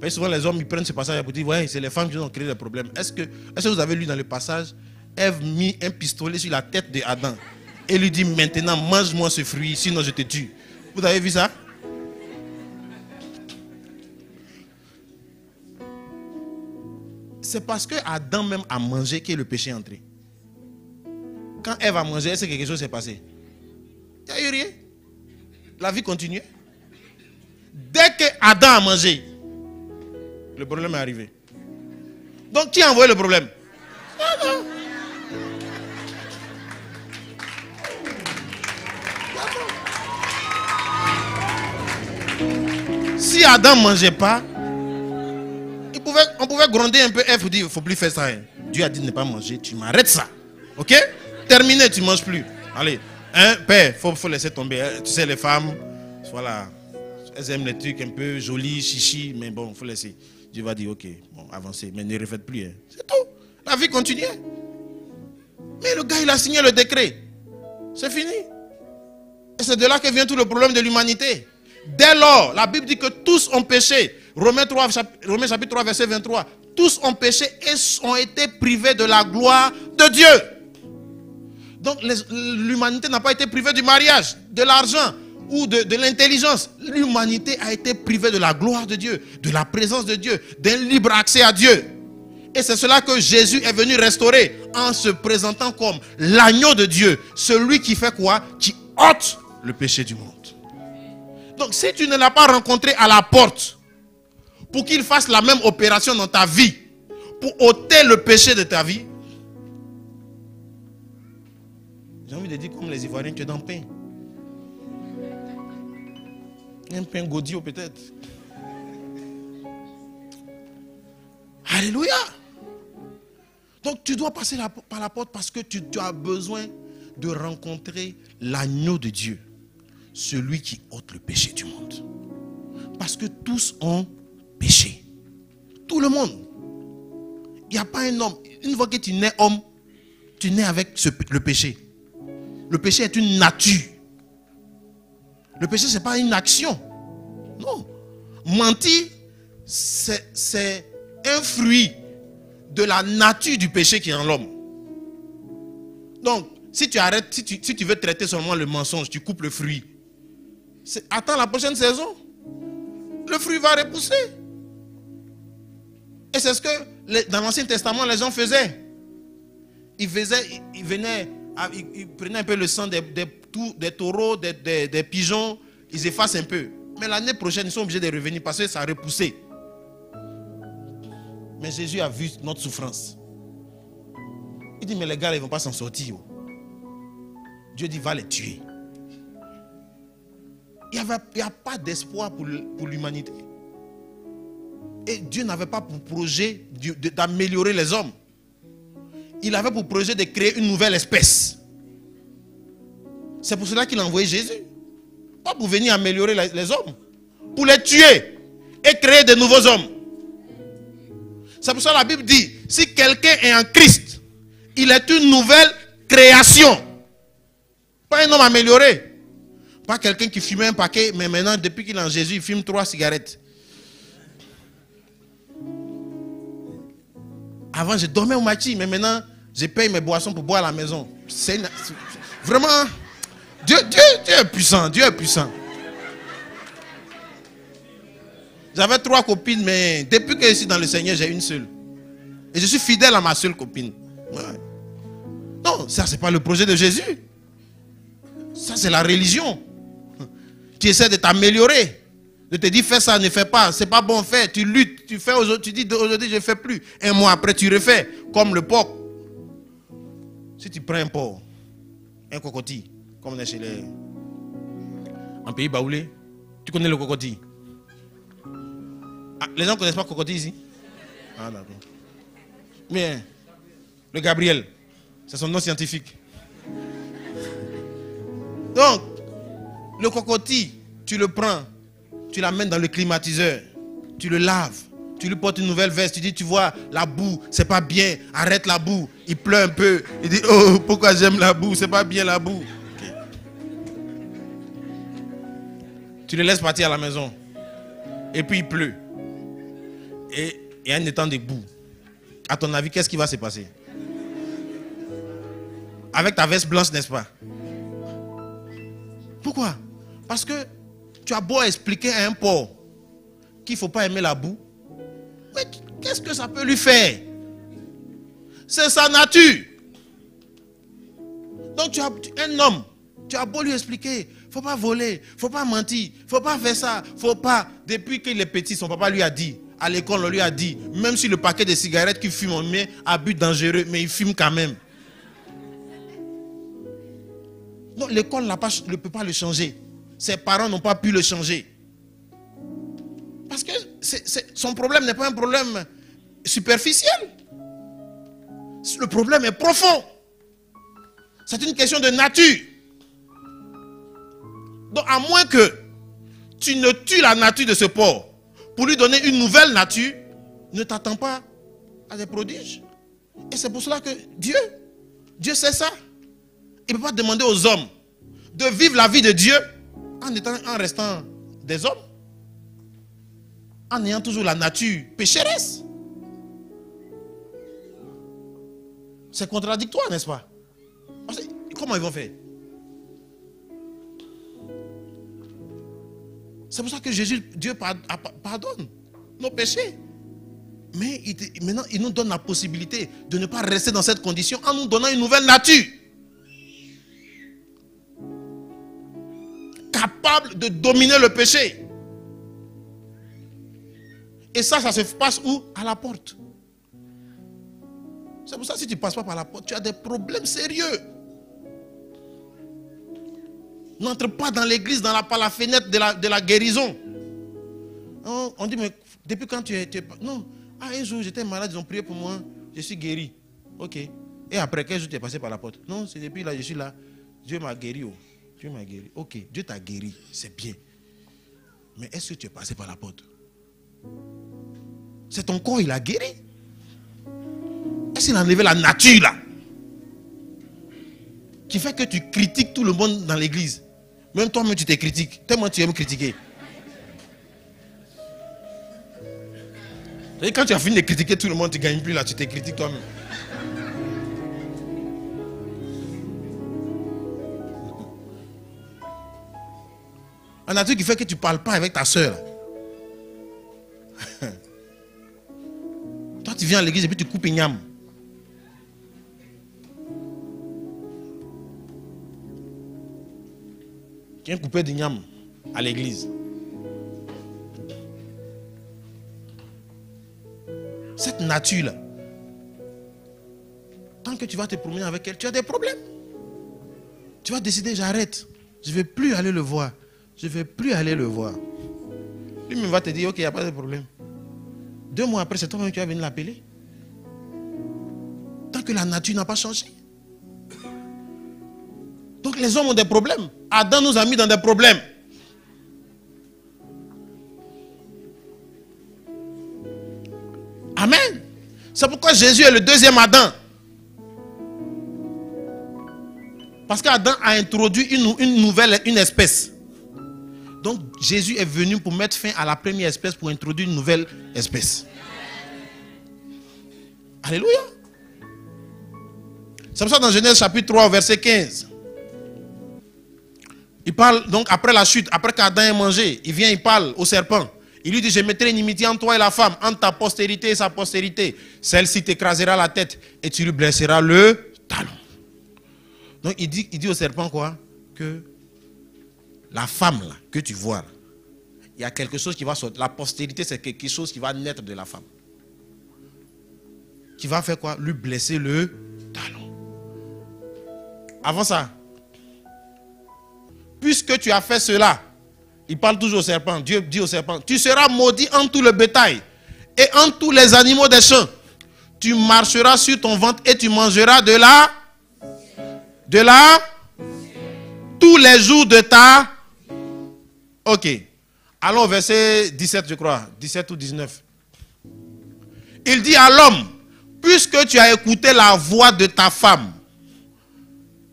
Et souvent les hommes ils prennent ce passage pour dire ouais, c'est les femmes qui ont créé le problème. Est-ce que vous avez lu dans le passage, Ève mit un pistolet sur la tête d'Adam et lui dit maintenant mange-moi ce fruit sinon je te tue. Vous avez vu ça? C'est parce que Adam même a mangé que le péché est entré. Quand Ève a mangé, est-ce que quelque chose s'est passé? Il n'y a eu rien. La vie continuait. Dès que Adam a mangé, le problème est arrivé. Donc qui a envoyé le problème? Adam. Si Adam ne mangeait pas, on pouvait gronder un peu Ève et dire il ne faut plus faire ça. Hein. Dieu a dit de ne pas manger, tu m'arrêtes ça. Ok? Terminé, tu ne manges plus. Allez, hein, père, il faut laisser tomber. Tu sais, les femmes, voilà, elles aiment les trucs un peu jolis, chichi, mais bon, il faut laisser. Dieu va dire, ok, bon, avancez, mais ne refaites plus. Hein. C'est tout. La vie continuait. Mais le gars, il a signé le décret. C'est fini. Et c'est de là que vient tout le problème de l'humanité. Dès lors, la Bible dit que tous ont péché. Romains chapitre 3, verset 23. Tous ont péché et ont été privés de la gloire de Dieu. Donc l'humanité n'a pas été privée du mariage, de l'argent ou de l'intelligence. L'humanité a été privée de la gloire de Dieu, de la présence de Dieu, d'un libre accès à Dieu. Et c'est cela que Jésus est venu restaurer en se présentant comme l'agneau de Dieu. Celui qui fait quoi? Qui ôte le péché du monde. Donc si tu ne l'as pas rencontré à la porte pour qu'il fasse la même opération dans ta vie, pour ôter le péché de ta vie, j'ai envie de dire comme les Ivoiriens, tu es dans le pain. Un pain godillot peut-être. Alléluia. Donc tu dois passer par la porte parce que tu as besoin de rencontrer l'agneau de Dieu. Celui qui ôte le péché du monde. Parce que tous ont péché. Tout le monde. il n'y a pas un homme. Une fois que tu nais homme, tu nais avec le péché. Le péché est une nature. Le péché, ce n'est pas une action. Non. Mentir, c'est un fruit de la nature du péché qui est en l'homme. Donc, si tu arrêtes, si tu veux traiter seulement le mensonge, tu coupes le fruit. Attends la prochaine saison. Le fruit va repousser. Et c'est ce que dans l'Ancien Testament, les gens faisaient. Ils prenaient un peu le sang des taureaux, des pigeons, ils effacent un peu. Mais l'année prochaine, ils sont obligés de revenir parce que ça a repoussé. Mais Jésus a vu notre souffrance. Il dit, mais les gars, ils ne vont pas s'en sortir. Dieu dit, va les tuer. Il n'y a pas d'espoir pour l'humanité. Et Dieu n'avait pas pour projet d'améliorer les hommes. Il avait pour projet de créer une nouvelle espèce. C'est pour cela qu'il a envoyé Jésus. Pas pour venir améliorer les hommes. Pour les tuer et créer de nouveaux hommes. C'est pour ça que la Bible dit, si quelqu'un est en Christ, il est une nouvelle création. Pas un homme amélioré. Pas quelqu'un qui fumait un paquet, mais maintenant, depuis qu'il est en Jésus, il fume 3 cigarettes. Avant, je dormais au matin, mais maintenant, je paye mes boissons pour boire à la maison. Vraiment, Dieu est puissant. Dieu est puissant. J'avais 3 copines, mais depuis que je suis dans le Seigneur, j'ai une seule. Et je suis fidèle à ma seule copine. Ouais. Non, ça, c'est pas le projet de Jésus. Ça, c'est la religion. Tu essaies de t'améliorer. De te dire, fais ça, ne fais pas. C'est pas bon, fais. Tu luttes, tu fais aujourd'hui, tu dis, aujourd'hui, je ne fais plus. Un mois après, tu refais. Comme le porc. Si tu prends un porc, un cocotier, comme on est chez les... En pays baoulé, tu connais le cocotier? Ah, les gens ne connaissent pas le cocotier ici? Ah, d'accord. Mais, le Gabriel, c'est son nom scientifique. Donc, le cocotier, tu le prends, tu l'amènes dans le climatiseur, tu le laves, tu lui portes une nouvelle veste, tu dis, tu vois, la boue, c'est pas bien, arrête la boue. Il pleure un peu, il dit, oh, pourquoi j'aime la boue, c'est pas bien la boue. Okay. Tu le laisses partir à la maison, et puis il pleut. Et il y a un étang de boue. À ton avis, qu'est-ce qui va se passer? Avec ta veste blanche, n'est-ce pas? Pourquoi? Parce que tu as beau expliquer à un porc qu'il ne faut pas aimer la boue, mais qu'est-ce que ça peut lui faire? C'est sa nature. Donc tu as un homme, tu as beau lui expliquer, il ne faut pas voler, il ne faut pas mentir, il ne faut pas faire ça, il ne faut pas. Depuis qu'il est petit, son papa lui a dit, à l'école on lui a dit, même si le paquet de cigarettes qu'il fume, on met à but dangereux, mais il fume quand même. Donc l'école ne peut pas le changer. Ses parents n'ont pas pu le changer. Parce que son problème n'est pas un problème superficiel. Le problème est profond. C'est une question de nature. Donc à moins que tu ne tues la nature de ce porc pour lui donner une nouvelle nature, ne t'attends pas à des prodiges. Et c'est pour cela que Dieu sait ça. Il ne peut pas demander aux hommes de vivre la vie de Dieu en restant des hommes, en ayant toujours la nature pécheresse. C'est contradictoire, n'est-ce pas? Comment ils vont faire? C'est pour ça que Dieu pardonne nos péchés. Mais maintenant, il nous donne la possibilité de ne pas rester dans cette condition en nous donnant une nouvelle nature. Capable de dominer le péché. Et ça se passe où? À la porte. C'est pour ça que si tu ne passes pas par la porte, tu as des problèmes sérieux. N'entre pas dans l'église par la fenêtre de la guérison. On dit, mais depuis quand tu es... Non, un jour j'étais malade, ils ont prié pour moi, je suis guéri. Ok. Et après, quel jour tu es passé par la porte? Non, c'est depuis là, je suis là. Dieu m'a guéri. Oh. Dieu m'a guéri. Ok, Dieu t'a guéri, c'est bien. Mais est-ce que tu es passé par la porte? C'est ton corps, il a guéri. Parce qu'il a enlevé la nature là. Qui fait que tu critiques tout le monde dans l'église. Même toi-même tu te critiques. Tellement tu aimes critiquer. Et quand tu as fini de critiquer tout le monde, tu ne gagnes plus là, tu te critiques toi-même. La nature qui fait que tu ne parles pas avec ta soeur. Toi tu viens à l'église et puis tu coupes une yam. Qui a coupé de yam à l'église. Cette nature-là, tant que tu vas te promener avec elle, tu as des problèmes. Tu vas décider, j'arrête. Je ne vais plus aller le voir. Je ne vais plus aller le voir. Lui-même va te dire, ok, il n'y a pas de problème. 2 mois après, c'est toi-même qui vas venir l'appeler. Tant que la nature n'a pas changé. Donc les hommes ont des problèmes. Adam nous a mis dans des problèmes. Amen. C'est pourquoi Jésus est le 2e Adam. Parce qu'Adam a introduit une espèce. Donc Jésus est venu pour mettre fin à la première espèce, pour introduire une nouvelle espèce. Alléluia. C'est pour ça dans Genèse chapitre 3, verset 15. Il parle donc après la chute, après qu'Adam ait mangé, il vient, il parle au serpent. Il lui dit, je mettrai une inimitié entre toi et la femme, entre ta postérité et sa postérité. Celle-ci t'écrasera la tête et tu lui blesseras le talon. Donc il dit au serpent quoi? Que la femme là, que tu vois, là, il y a quelque chose qui va sortir. La postérité, c'est quelque chose qui va naître de la femme. Qui va faire quoi? Lui blesser le talon. Avant ça, puisque tu as fait cela, il parle toujours au serpent. Dieu dit au serpent, tu seras maudit en tout le bétail et en tous les animaux des champs. Tu marcheras sur ton ventre et tu mangeras de la tous les jours de ta... Ok. Allons au verset 17, je crois. 17 ou 19. Il dit à l'homme, puisque tu as écouté la voix de ta femme.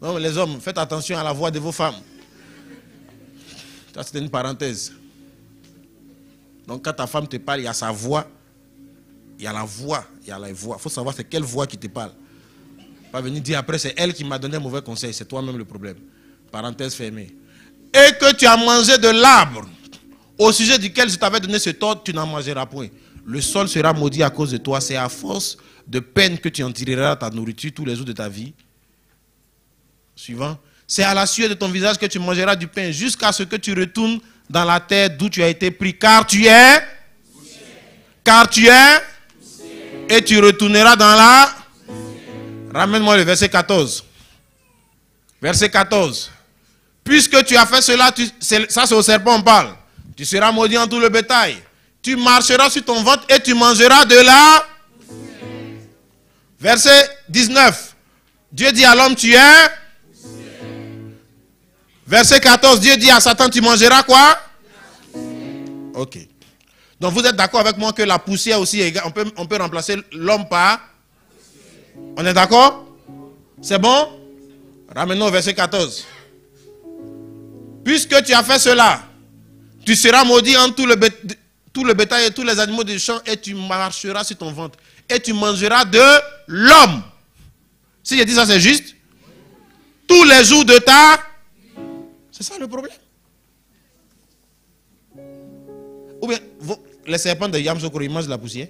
Non, les hommes, faites attention à la voix de vos femmes. Ça, c'était une parenthèse. Donc, quand ta femme te parle, il y a sa voix. Il y a la voix. Il y a la voix. Il faut savoir c'est quelle voix qui te parle. Pas venir dire après, c'est elle qui m'a donné un mauvais conseil. C'est toi-même le problème. Parenthèse fermée. Et que tu as mangé de l'arbre au sujet duquel je t'avais donné ce ordre, tu n'en mangeras point. Le sol sera maudit à cause de toi. C'est à force de peine que tu en tireras ta nourriture tous les jours de ta vie. Suivant. C'est à la sueur de ton visage que tu mangeras du pain jusqu'à ce que tu retournes dans la terre d'où tu as été pris. Car tu es et tu retourneras dans la... Ramène-moi le verset 14. Verset 14. Puisque tu as fait cela, ça c'est au serpent on parle. Tu seras maudit en tout le bétail. Tu marcheras sur ton ventre et tu mangeras de la... Verset 19. Dieu dit à l'homme, tu es... Verset 14, Dieu dit à Satan, tu mangeras quoi? Ok. Donc vous êtes d'accord avec moi que la poussière aussi, on peut remplacer l'homme par... On est d'accord? C'est bon? Ramenons au verset 14. Puisque tu as fait cela, tu seras maudit en tout le bétail et tous les animaux du champ et tu marcheras sur ton ventre. Et tu mangeras de l'homme. Si je dis ça, c'est juste? Tous les jours de ta... C'est ça le problème. Ou bien, les serpents de Yamsokoro, ils mangent la poussière.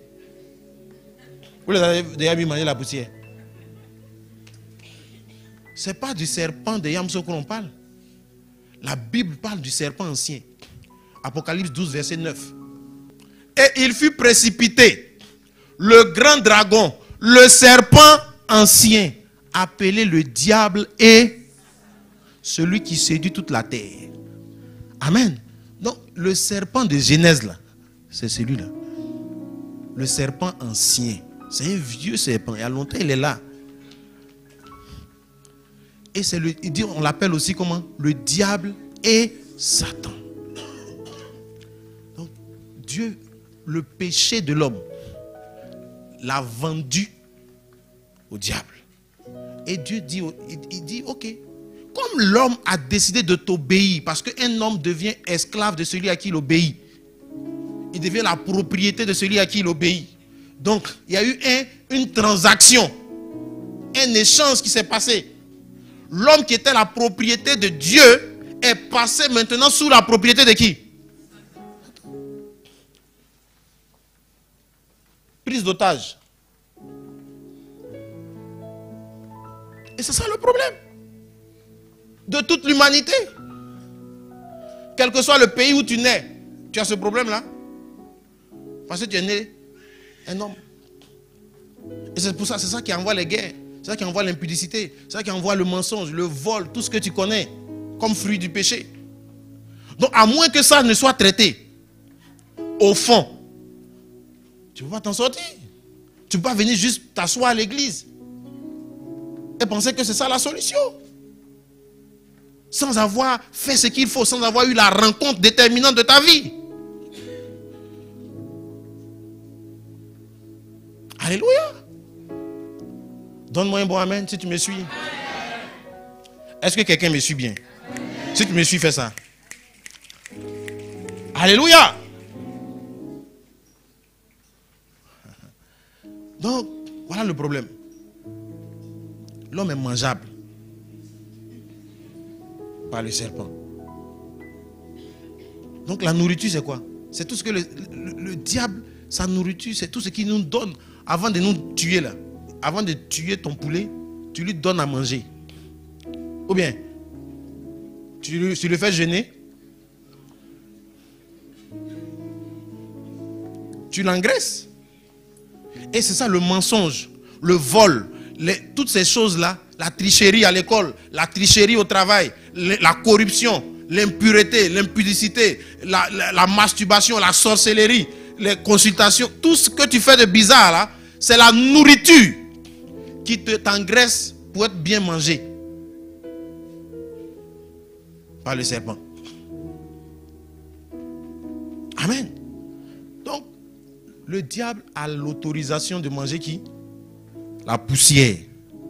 Vous les avez déjà vu manger la poussière. Ce n'est pas du serpent de Yamsokoro qu'on parle. La Bible parle du serpent ancien. Apocalypse 12, verset 9. Et il fut précipité, le grand dragon, le serpent ancien, appelé le diable et celui qui séduit toute la terre. Amen. Donc, le serpent de Genèse, là, c'est celui-là. Le serpent ancien. C'est un vieux serpent. Il y a longtemps, il est là. Et il dit, on l'appelle aussi comment? Le diable et Satan. Donc, Dieu, le péché de l'homme, l'a vendu au diable. Et Dieu dit, il dit, ok, comme l'homme a décidé de t'obéir, parce qu'un homme devient esclave de celui à qui il obéit. Il devient la propriété de celui à qui il obéit. Donc, il y a eu une transaction, un échange qui s'est passé. L'homme qui était la propriété de Dieu est passé maintenant sous la propriété de qui? Prise d'otage. Et c'est ça le problème de toute l'humanité. Quel que soit le pays où tu nais, tu as ce problème-là. Parce que tu es né un homme. Et c'est pour ça, c'est ça qui envoie les guerres. C'est ça qui envoie l'impudicité. C'est ça qui envoie le mensonge, le vol, tout ce que tu connais comme fruit du péché. Donc à moins que ça ne soit traité au fond, tu ne peux pas t'en sortir. Tu ne peux pas venir juste t'asseoir à l'église et penser que c'est ça la solution. Sans avoir fait ce qu'il faut, sans avoir eu la rencontre déterminante de ta vie. Alléluia. Donne-moi un bon amen si tu me suis. Est-ce que quelqu'un me suit bien? Si tu me suis, fais ça. Alléluia. Donc, voilà le problème. L'homme est mangeable par le serpent. Donc la nourriture c'est quoi? C'est tout ce que le diable, sa nourriture, c'est tout ce qu'il nous donne avant de nous tuer là. Avant de tuer ton poulet, tu lui donnes à manger. Ou bien, tu le fais jeûner. Tu l'engraisses. Et c'est ça le mensonge, le vol, toutes ces choses-là, la tricherie à l'école, la tricherie au travail, la corruption, l'impureté, l'impudicité, la masturbation, la sorcellerie, les consultations, tout ce que tu fais de bizarre là, c'est la nourriture qui t'engraisse pour être bien mangé par le serpent. Amen. Donc, le diable a l'autorisation de manger qui? La poussière.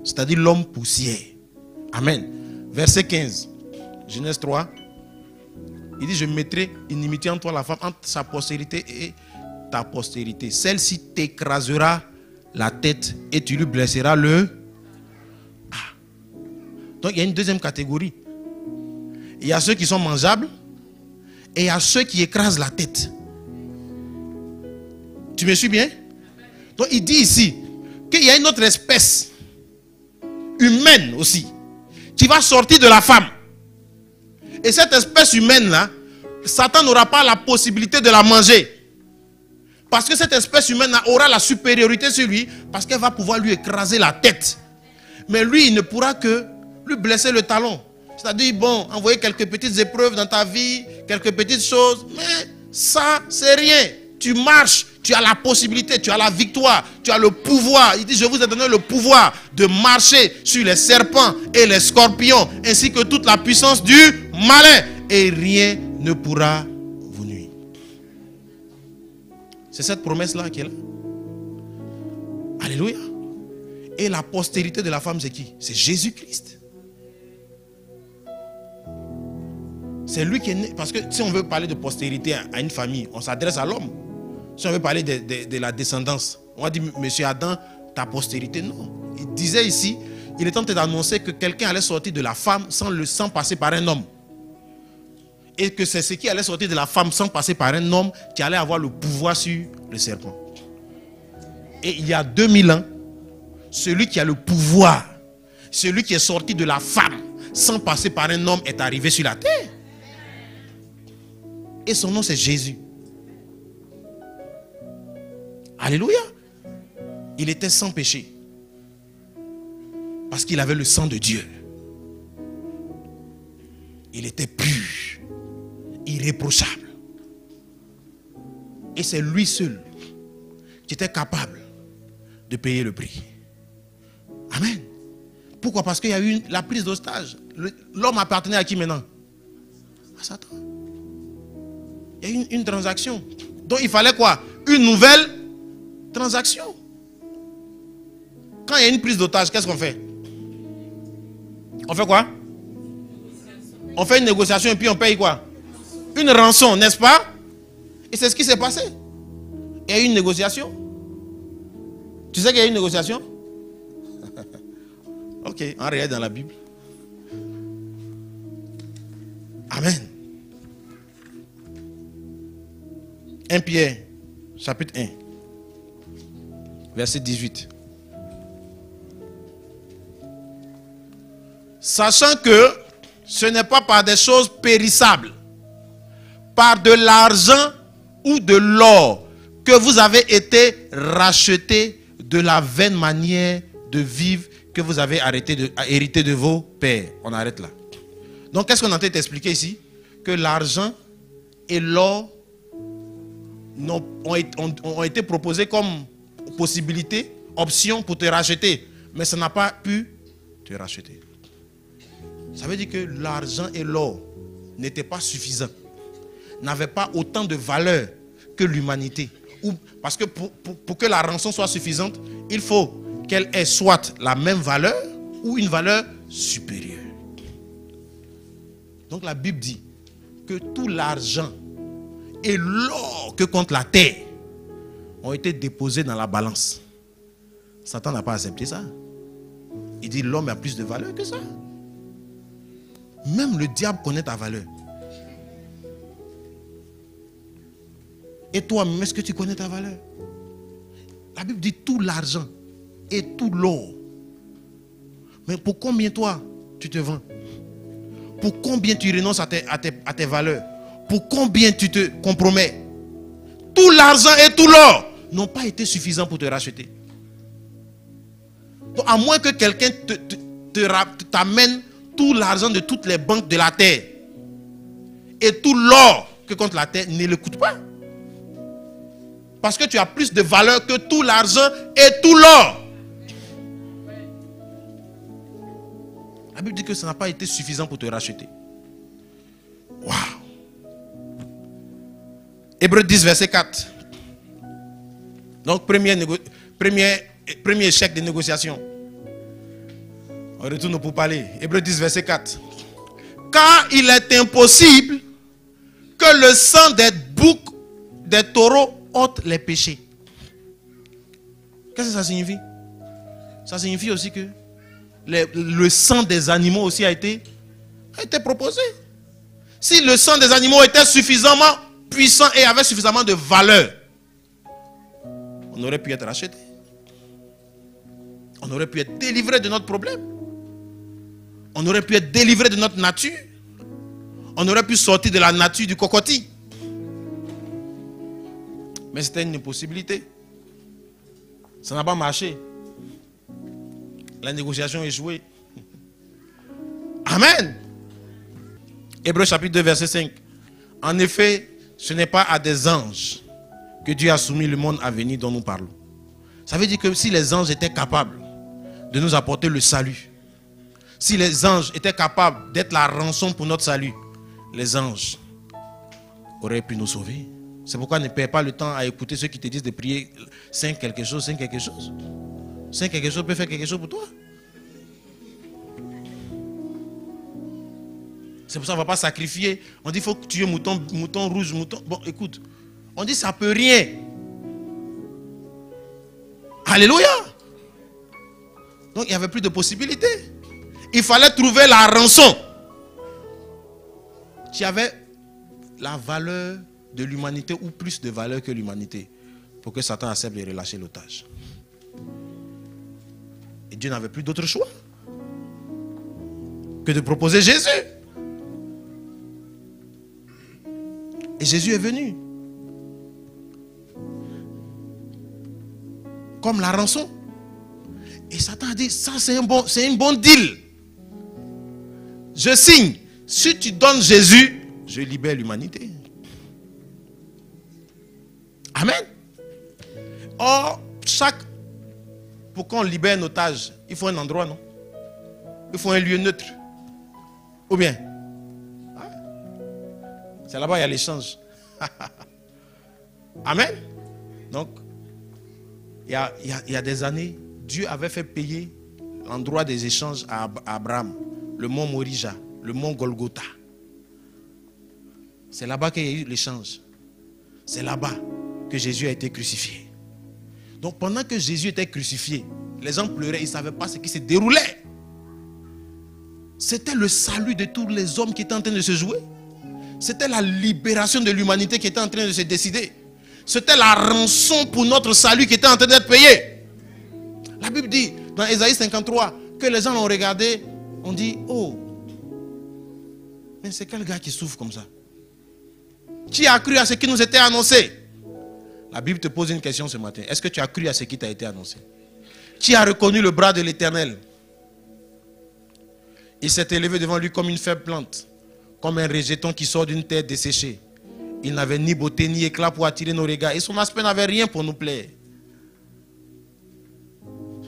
C'est-à-dire l'homme poussière. Amen. Verset 15. Genèse 3. Il dit, je mettrai inimitié entre toi la femme, entre sa postérité et ta postérité. Celle-ci t'écrasera la tête et tu lui blesseras le... Ah. Donc il y a une deuxième catégorie. Il y a ceux qui sont mangeables et il y a ceux qui écrasent la tête. Tu me suis bien? Donc il dit ici qu'il y a une autre espèce humaine aussi qui va sortir de la femme. Et cette espèce humaine là, Satan n'aura pas la possibilité de la manger. Parce que cette espèce humaine aura la supériorité sur lui, parce qu'elle va pouvoir lui écraser la tête. Mais lui, il ne pourra que lui blesser le talon. C'est-à-dire, bon, envoyer quelques petites épreuves dans ta vie, quelques petites choses, mais ça, c'est rien. Tu marches, tu as la possibilité, tu as la victoire, tu as le pouvoir. Il dit, je vous ai donné le pouvoir de marcher sur les serpents et les scorpions, ainsi que toute la puissance du malin. Et rien ne pourra vous nuire. C'est cette promesse-là qui est là. Alléluia. Et la postérité de la femme, c'est qui? C'est Jésus-Christ. C'est lui qui est né. Parce que si on veut parler de postérité à une famille, on s'adresse à l'homme. Si on veut parler de la descendance, on va dire, monsieur Adam, ta postérité. Non. Il disait ici, il est tenté d'annoncer que quelqu'un allait sortir de la femme sans passer par un homme. Et que c'est ce qui allait sortir de la femme sans passer par un homme qui allait avoir le pouvoir sur le serpent. Et il y a 2000 ans, celui qui a le pouvoir, celui qui est sorti de la femme sans passer par un homme est arrivé sur la terre. Et son nom c'est Jésus. Alléluia. Il était sans péché. Parce qu'il avait le sang de Dieu. Il était pur, irréprochable. Et c'est lui seul qui était capable de payer le prix. Amen. Pourquoi? Parce qu'il y a eu la prise d'otage. L'homme appartenait à qui maintenant? À Satan. Il y a eu une transaction. Donc il fallait quoi? Une nouvelle transaction. Quand il y a une prise d'otage, qu'est-ce qu'on fait? On fait quoi? On fait une négociation et puis on paye quoi? Une rançon, n'est-ce pas? Et c'est ce qui s'est passé. Il y a eu une négociation. Tu sais qu'il y a eu une négociation? Ok, on regarde dans la Bible. Amen. 1 Pierre, chapitre 1, verset 18. Sachant que ce n'est pas par des choses périssables, par de l'argent ou de l'or, que vous avez été rachetés de la vaine manière de vivre que vous avez hérité de vos pères. On arrête là. Donc, qu'est-ce qu'on a en train d'expliquer ici? Que l'argent et l'or ont été proposés comme possibilité, option pour te racheter. Mais ça n'a pas pu te racheter. Ça veut dire que l'argent et l'or n'étaient pas suffisants. N'avaient pas autant de valeur que l'humanité. Parce que pour que la rançon soit suffisante, il faut qu'elle ait soit la même valeur ou une valeur supérieure. Donc la Bible dit que tout l'argent et l'or que compte la terre ont été déposés dans la balance. Satan n'a pas accepté ça. Il dit l'homme a plus de valeur que ça. Même le diable connaît ta valeur. Et toi-même, est-ce que tu connais ta valeur? La Bible dit tout l'argent et tout l'or. Mais pour combien toi, tu te vends? Pour combien tu renonces à tes valeurs? Pour combien tu te compromets? Tout l'argent et tout l'or n'ont pas été suffisants pour te racheter. Donc, à moins que quelqu'un t'amène tout l'argent de toutes les banques de la terre et tout l'or que compte la terre, ne l'écoute pas. Parce que tu as plus de valeur que tout l'argent et tout l'or. La Bible dit que ça n'a pas été suffisant pour te racheter. Waouh! Hébreux 10, verset 4. Donc, premier échec de négociation. On retourne pour parler. Hébreux 10, verset 4. Car il est impossible que le sang des boucs, des taureaux, ôte les péchés. Qu'est-ce que ça signifie? Ça signifie aussi que le sang des animaux aussi a été proposé. Si le sang des animaux était suffisamment puissant et avait suffisamment de valeur, on aurait pu être racheté. On aurait pu être délivré de notre problème. On aurait pu être délivré de notre nature. On aurait pu sortir de la nature du cocotier. Mais c'était une impossibilité. Ça n'a pas marché. La négociation a échoué. Amen. Hébreux chapitre 2, verset 5. En effet, ce n'est pas à des anges que Dieu a soumis le monde à venir dont nous parlons. Ça veut dire que si les anges étaient capables de nous apporter le salut, si les anges étaient capables d'être la rançon pour notre salut, les anges auraient pu nous sauver. C'est pourquoi ne perds pas le temps à écouter ceux qui te disent de prier Saint quelque chose, Saint quelque chose. Saint quelque chose peut faire quelque chose pour toi. C'est pour ça qu'on ne va pas sacrifier. On dit qu'il faut tuer mouton rouge, mouton. Bon, écoute. On dit ça ne peut rien. Alléluia. Donc il n'y avait plus de possibilités. Il fallait trouver la rançon qui avait la valeur de l'humanité ou plus de valeur que l'humanité pour que Satan accepte de relâcher l'otage. Et Dieu n'avait plus d'autre choix que de proposer Jésus. Et Jésus est venu comme la rançon. Et Satan a dit, ça c'est une bonne deal. Je signe. Si tu donnes Jésus, je libère l'humanité. Amen. Or, pour qu'on libère un otage, il faut un endroit, non? Il faut un lieu neutre. Ou bien? C'est là-bas, il y a l'échange. Amen. Donc, il y a des années Dieu avait fait payer l'endroit des échanges à Abraham, le mont Morija, le mont Golgotha. C'est là-bas qu'il y a eu l'échange. C'est là-bas que Jésus a été crucifié. Donc pendant que Jésus était crucifié, les gens pleuraient, ils ne savaient pas ce qui se déroulait. C'était le salut de tous les hommes qui étaient en train de se jouer. C'était la libération de l'humanité qui était en train de se décider. C'était la rançon pour notre salut qui était en train d'être payée. La Bible dit dans Ésaïe 53 que les gens l'ont regardé, on dit, oh, mais c'est quel gars qui souffre comme ça? Qui a cru à ce qui nous était annoncé? La Bible te pose une question ce matin. Est-ce que tu as cru à ce qui t'a été annoncé? Qui a reconnu le bras de l'Éternel? Il s'est élevé devant lui comme une faible plante, comme un rejeton qui sort d'une terre desséchée. Il n'avait ni beauté ni éclat pour attirer nos regards, et son aspect n'avait rien pour nous plaire.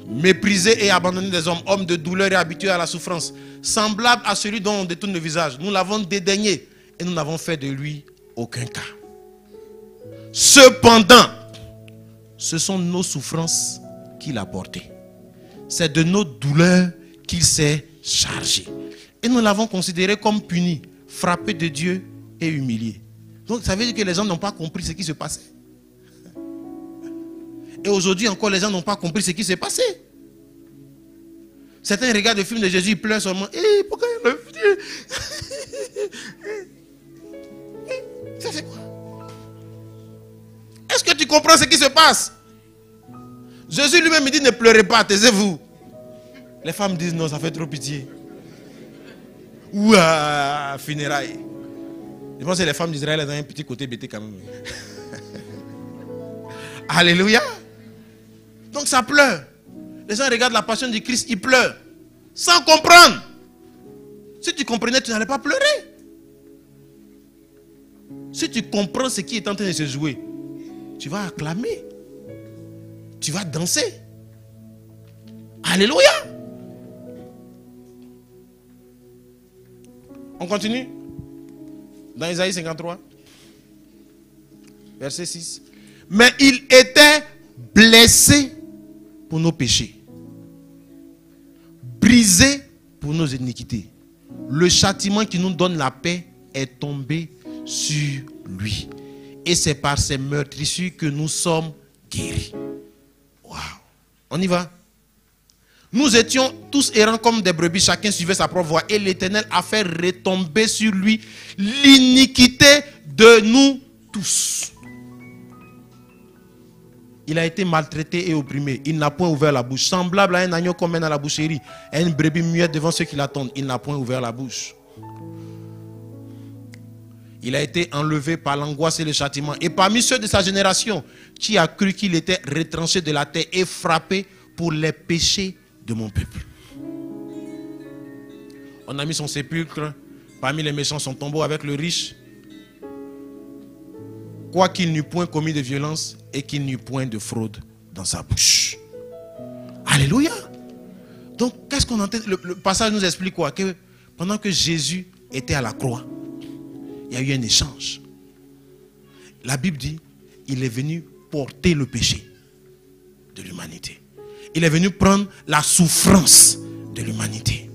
Méprisé et abandonné des hommes, homme de douleur et habitué à la souffrance, semblable à celui dont on détourne le visage. Nous l'avons dédaigné et nous n'avons fait de lui aucun cas. Cependant, ce sont nos souffrances qu'il a portées. C'est de nos douleurs qu'il s'est chargé. Et nous l'avons considéré comme puni, frappé de Dieu et humilié. Donc ça veut dire que les gens n'ont pas compris ce qui se passait. Et aujourd'hui encore, les gens n'ont pas compris ce qui s'est passé. Certains regardent le film de Jésus, ils pleurent seulement. Pourquoi il le ça c'est quoi? Est-ce que tu comprends ce qui se passe? Jésus lui-même dit ne pleurez pas, taisez-vous. Les femmes disent non, ça fait trop pitié. Ouah, funérailles. Je pense que les femmes d'Israël ont un petit côté bêté quand même. Alléluia. Donc ça pleure. Les gens regardent la passion du Christ, ils pleurent. Sans comprendre. Si tu comprenais, tu n'allais pas pleurer. Si tu comprends ce qui est en train de se jouer, tu vas acclamer. Tu vas danser. Alléluia. On continue. Dans Ésaïe 53, verset 6. Mais il était blessé pour nos péchés, brisé pour nos iniquités. Le châtiment qui nous donne la paix est tombé sur lui. Et c'est par ses meurtrissures que nous sommes guéris. Waouh! On y va. Nous étions tous errants comme des brebis, chacun suivait sa propre voie. Et l'Éternel a fait retomber sur lui l'iniquité de nous tous. Il a été maltraité et opprimé. Il n'a point ouvert la bouche. Semblable à un agneau qu'on mène à la boucherie, à une brebis muette devant ceux qui l'attendent. Il n'a point ouvert la bouche. Il a été enlevé par l'angoisse et le châtiment. Et parmi ceux de sa génération, qui a cru qu'il était retranché de la terre et frappé pour les péchés de mon peuple. On a mis son sépulcre parmi les méchants, son tombeau avec le riche. Quoiqu'il n'eût point commis de violence et qu'il n'eût point de fraude dans sa bouche. Alléluia. Donc, qu'est-ce qu'on entend? Le passage nous explique quoi? Que pendant que Jésus était à la croix, il y a eu un échange. La Bible dit, il est venu porter le péché de l'humanité. Il est venu prendre la souffrance de l'humanité.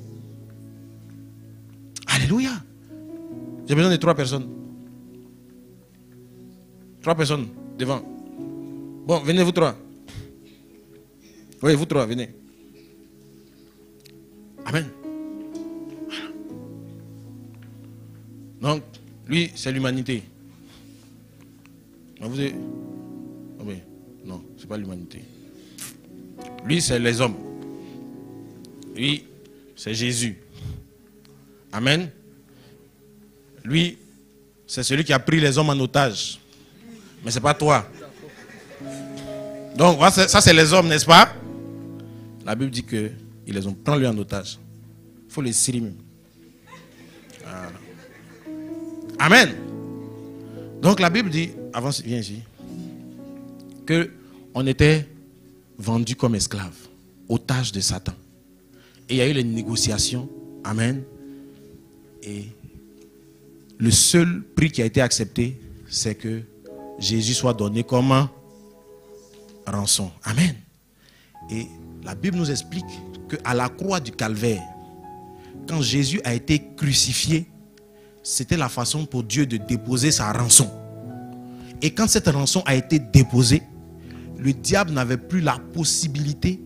Alléluia. J'ai besoin de 3 personnes. 3 personnes devant. Bon, venez vous 3. Oui, vous 3, venez. Amen. Donc, lui, c'est l'humanité. Vous êtes... Oh oui, non, c'est pas l'humanité. Lui, c'est les hommes. Lui, c'est Jésus. Amen. Lui, c'est celui qui a pris les hommes en otage. Mais ce n'est pas toi. Donc, ça, c'est les hommes, n'est-ce pas? La Bible dit qu'ils les ont pris lui en otage. Il faut les cirer même. Ah. Amen. Donc, la Bible dit, avance, viens ici, qu'on était vendus comme esclaves, otages de Satan. Et il y a eu les négociations. Amen. Et le seul prix qui a été accepté, c'est que Jésus soit donné comme rançon. Amen. Et La Bible nous explique qu'à la croix du Calvaire, quand Jésus a été crucifié, c'était la façon pour Dieu de déposer sa rançon. Et quand cette rançon a été déposée, le diable n'avait plus la possibilité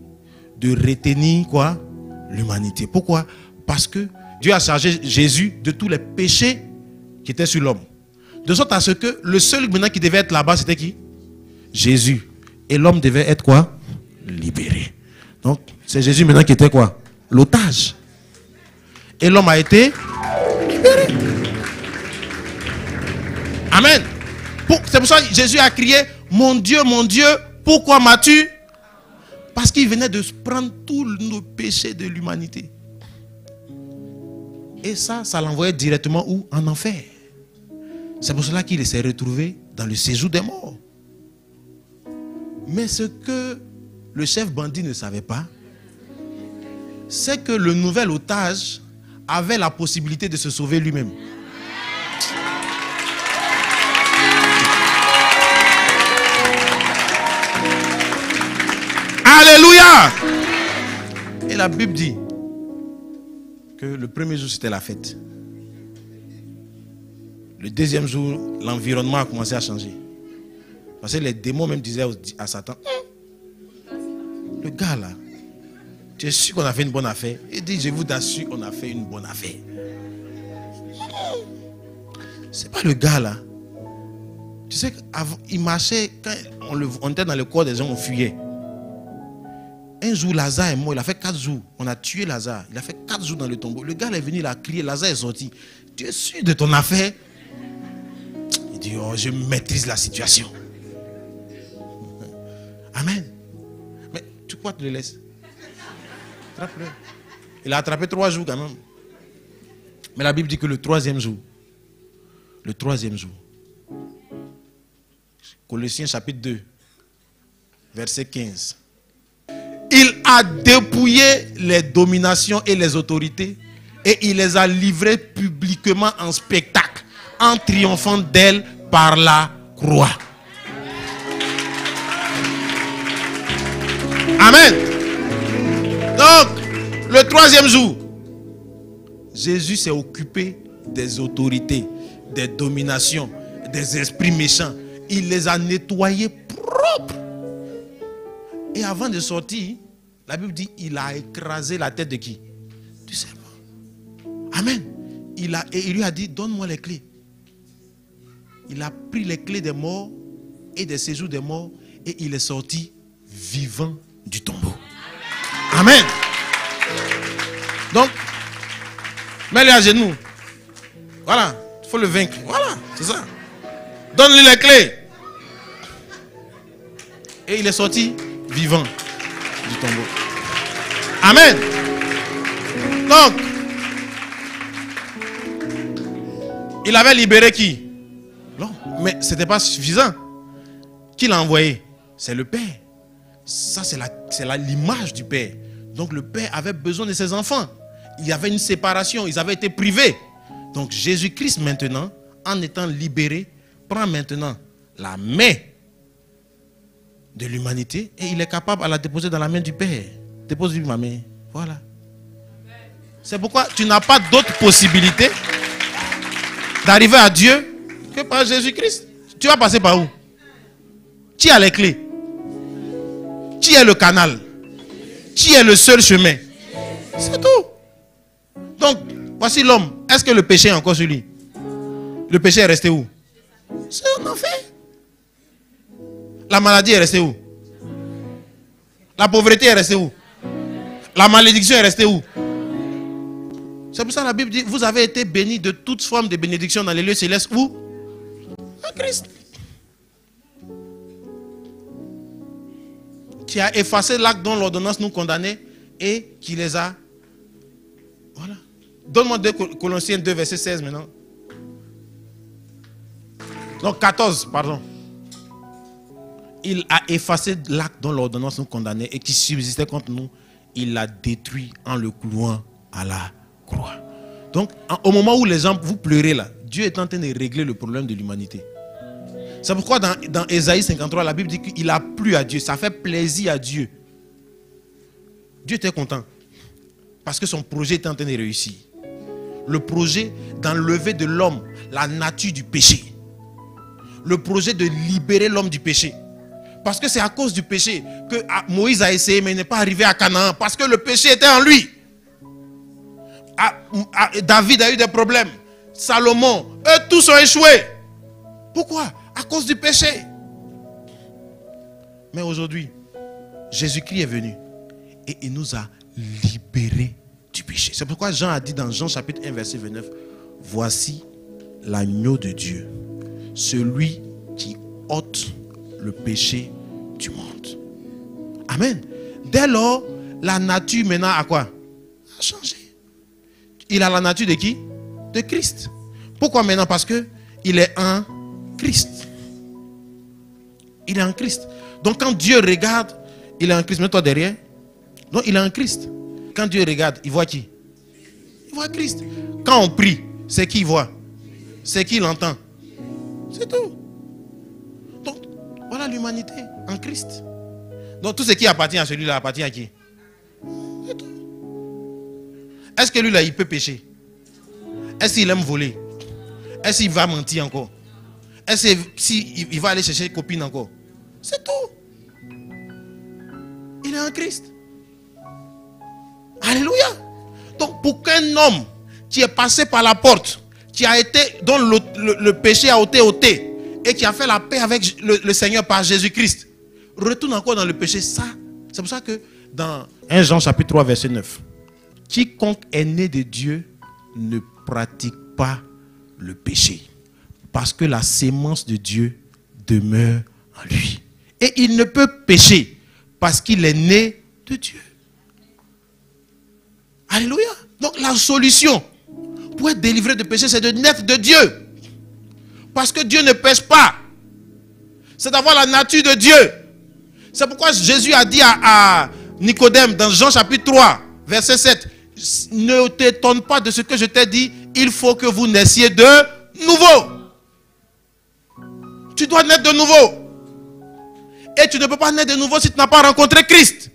de retenir quoi? L'humanité. Pourquoi? Parce que Dieu a chargé Jésus de tous les péchés qui étaient sur l'homme. De sorte à ce que le seul maintenant qui devait être là-bas, c'était qui? Jésus. Et l'homme devait être quoi? Libéré. Donc, c'est Jésus maintenant qui était quoi? L'otage. Et l'homme a été libéré. Amen. C'est pour ça que Jésus a crié, mon Dieu, pourquoi m'as-tu? Parce qu'il venait de prendre tous nos péchés de l'humanité. Et ça l'envoyait directement où? En enfer. C'est pour cela qu'il s'est retrouvé dans le séjour des morts. Mais ce que le chef bandit ne savait pas, c'est que le nouvel otage avait la possibilité de se sauver lui-même. Alléluia! Et la Bible dit que le premier jour c'était la fête. Le deuxième jour, l'environnement a commencé à changer. Parce que les démons même disaient à Satan, le gars là, tu es sûr qu'on a fait une bonne affaire? Il dit, je vous assure qu'on a fait une bonne affaire. C'est pas le gars là. Tu sais qu'il marchait, quand on était dans le corps des gens, on fuyait. Un jour, Lazare est mort, il a fait 4 jours. On a tué Lazare. Il a fait 4 jours dans le tombeau. Le gars est venu, il a crié, Lazare est sorti. Tu es sûr de ton affaire? Il dit, oh, je maîtrise la situation. Amen. Mais tu crois que tu le laisses? Attrape-le. Il a attrapé 3 jours quand même. Mais la Bible dit que le troisième jour, Colossiens chapitre 2, verset 15. Il a dépouillé les dominations et les autorités et il les a livrées publiquement en spectacle, en triomphant d'elles par la croix. Amen. Donc, le troisième jour, Jésus s'est occupé des autorités, des dominations, des esprits méchants. Il les a nettoyés propres. Et avant de sortir, la Bible dit, il a écrasé la tête de qui? Du serpent. Amen. Et il lui a dit, donne-moi les clés. Il a pris les clés des morts et des séjours des morts et il est sorti vivant du tombeau. Amen. Donc, mets-le à genoux. Voilà, il faut le vaincre. Voilà, c'est ça. Donne-lui les clés. Et il est sorti vivant du tombeau. Amen. Donc, il avait libéré qui? Non, mais ce n'était pas suffisant. Qui l'a envoyé? C'est le Père. Ça, c'est l'image du Père. Donc, le Père avait besoin de ses enfants. Il y avait une séparation. Ils avaient été privés. Donc, Jésus-Christ, maintenant, en étant libéré, prend maintenant la main de l'humanité et il est capable de la déposer dans la main du Père. Dépose-lui ma main. Voilà. C'est pourquoi tu n'as pas d'autre possibilité d'arriver à Dieu que par Jésus-Christ. Tu vas passer par où? Qui a les clés? Qui est le canal? Qui est le seul chemin? C'est tout. Donc, voici l'homme. Est-ce que le péché est encore sur lui? Le péché est resté où? C'est en enfer. La maladie est restée où? La pauvreté est restée où? La malédiction est restée où? C'est pour ça que la Bible dit, vous avez été bénis de toute forme de bénédiction dans les lieux célestes. Où? En Christ. Qui a effacé l'acte dont l'ordonnance nous condamnait et qui les a... Voilà. Donne-moi 2 Colossiens 2, verset 16 maintenant. Non, 14, pardon. Il a effacé l'acte dont l'ordonnance nous condamnait et qui subsistait contre nous. Il l'a détruit en le clouant à la croix. Donc, au moment où les gens, vous pleurez là, Dieu est en train de régler le problème de l'humanité. C'est pourquoi dans Ésaïe 53, la Bible dit qu'il a plu à Dieu. Ça fait plaisir à Dieu Dieu était content. Parce que son projet était en train de réussir. Le projet d'enlever de l'homme la nature du péché. Le projet de libérer l'homme du péché. Parce que c'est à cause du péché que Moïse a essayé, mais il n'est pas arrivé à Canaan. Parce que le péché était en lui. David a eu des problèmes. Salomon, eux tous ont échoué. Pourquoi? À cause du péché. Mais aujourd'hui, Jésus-Christ est venu et il nous a libérés du péché. C'est pourquoi Jean a dit dans Jean chapitre 1 verset 29, voici l'agneau de Dieu, celui qui ôte le péché du monde. Amen. Dès lors, la nature maintenant a quoi? A changé. Il a la nature de qui? De Christ. Pourquoi maintenant? Parce que il est un Christ. Il est en Christ. Donc quand Dieu regarde, il est en Christ. Mets-toi derrière. Donc il est en Christ. Quand Dieu regarde, il voit qui? Il voit Christ. Quand on prie, c'est qui il voit? C'est qui il entend? C'est tout. Donc voilà l'humanité en Christ. Donc tout ce qui appartient à celui-là appartient à qui? C'est tout. Est-ce que lui-là, il peut pécher? Est-ce qu'il aime voler? Est-ce qu'il va mentir encore? Est-ce qu'il va aller chercher une copine encore? C'est tout. Il est en Christ. Alléluia. Donc pour qu'un homme qui est passé par la porte, qui a été, dont le péché a été ôté, et qui a fait la paix avec le Seigneur par Jésus-Christ, retourne encore dans le péché, ça, c'est pour ça que dans 1 Jean chapitre 3 verset 9, quiconque est né de Dieu ne pratique pas le péché, parce que la sémence de Dieu demeure en lui. Et il ne peut pécher parce qu'il est né de Dieu. Alléluia. Donc la solution pour être délivré de péché, c'est de naître de Dieu. Parce que Dieu ne pêche pas. C'est d'avoir la nature de Dieu. C'est pourquoi Jésus a dit à Nicodème dans Jean chapitre 3, verset 7, ne t'étonne pas de ce que je t'ai dit, il faut que vous naissiez de nouveau. Tu dois naître de nouveau. Et tu ne peux pas naître de nouveau si tu n'as pas rencontré Christ.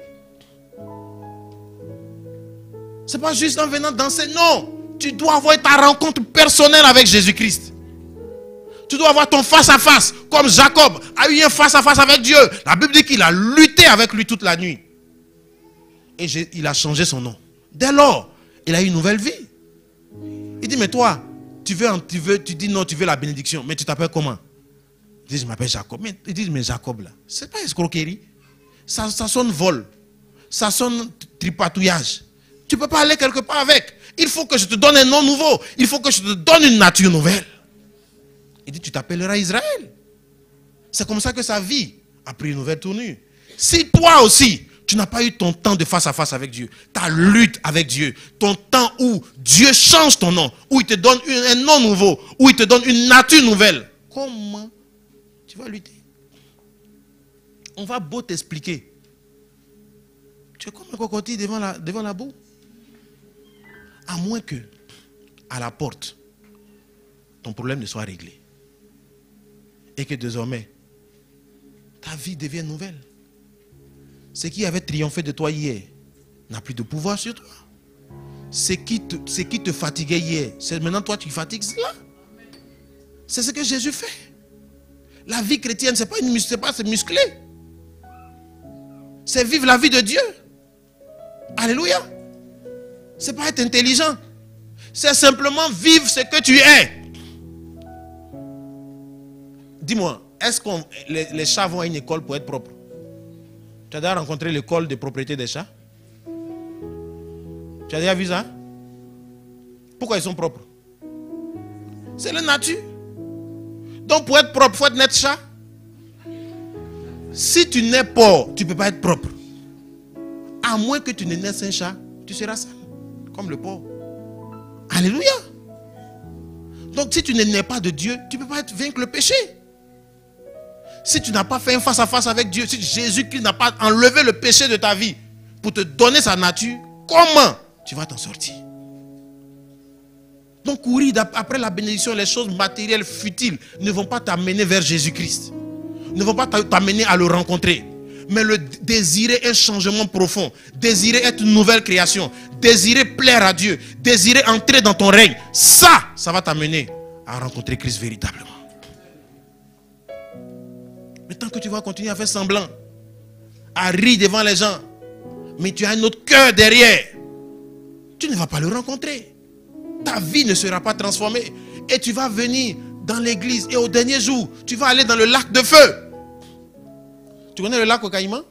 Ce n'est pas juste en venant danser, non. Tu dois avoir ta rencontre personnelle avec Jésus-Christ. Tu dois avoir ton face-à-face, comme Jacob a eu un face-à-face avec Dieu. La Bible dit qu'il a lutté avec lui toute la nuit. Et il a changé son nom. Dès lors, il a eu une nouvelle vie. Il dit, mais toi, tu dis non, tu veux la bénédiction, mais tu t'appelles comment? Il dit, je m'appelle Jacob. Mais il dit, mais Jacob là, c'est pas escroquerie. Ça sonne vol. Ça sonne tripatouillage. Tu ne peux pas aller quelque part avec. Il faut que je te donne un nom nouveau. Il faut que je te donne une nature nouvelle. Il dit, tu t'appelleras Israël. C'est comme ça que sa vie a pris une nouvelle tournure. Si toi aussi, tu n'as pas eu ton temps de face à face avec Dieu, ta lutte avec Dieu, ton temps où Dieu change ton nom, où il te donne un nom nouveau, où il te donne une nature nouvelle, comment tu vas lutter? On va beau t'expliquer. Tu es comme un cocotier devant la boue. À moins que, à la porte, ton problème ne soit réglé. Et que désormais, ta vie devienne nouvelle. Ce qui avait triomphé de toi hier n'a plus de pouvoir sur toi. Ce qui te fatiguait hier, c'est maintenant toi qui fatigues cela. C'est ce que Jésus fait. La vie chrétienne, c'est pas se muscler. C'est vivre la vie de Dieu. Alléluia. C'est pas être intelligent. C'est simplement vivre ce que tu es. Dis-moi, est-ce que les chats vont à une école pour être propres? Tu as déjà rencontré l'école de propriété des chats? Tu as déjà vu ça? Pourquoi ils sont propres? C'est la nature. Donc pour être propre, il faut être naître chat. Si tu nais porc, tu ne peux pas être propre. À moins que tu ne naisses un chat, tu seras sale. Comme le porc. Alléluia. Donc si tu ne nais pas de Dieu, tu ne peux pas vaincre le péché. Si tu n'as pas fait un face-à-face avec Dieu, si Jésus-Christ n'a pas enlevé le péché de ta vie pour te donner sa nature, comment tu vas t'en sortir? Donc courir après la bénédiction, les choses matérielles futiles ne vont pas t'amener vers Jésus-Christ. Ne vont pas t'amener à le rencontrer. Mais le désirer un changement profond, désirer être une nouvelle création, désirer plaire à Dieu, désirer entrer dans ton règne, ça va t'amener à rencontrer Christ véritablement. Mais tant que tu vas continuer à faire semblant, à rire devant les gens, mais tu as un autre cœur derrière, tu ne vas pas le rencontrer. Ta vie ne sera pas transformée. Et tu vas venir dans l'église et au dernier jour, tu vas aller dans le lac de feu. Tu connais le lac au Caïman?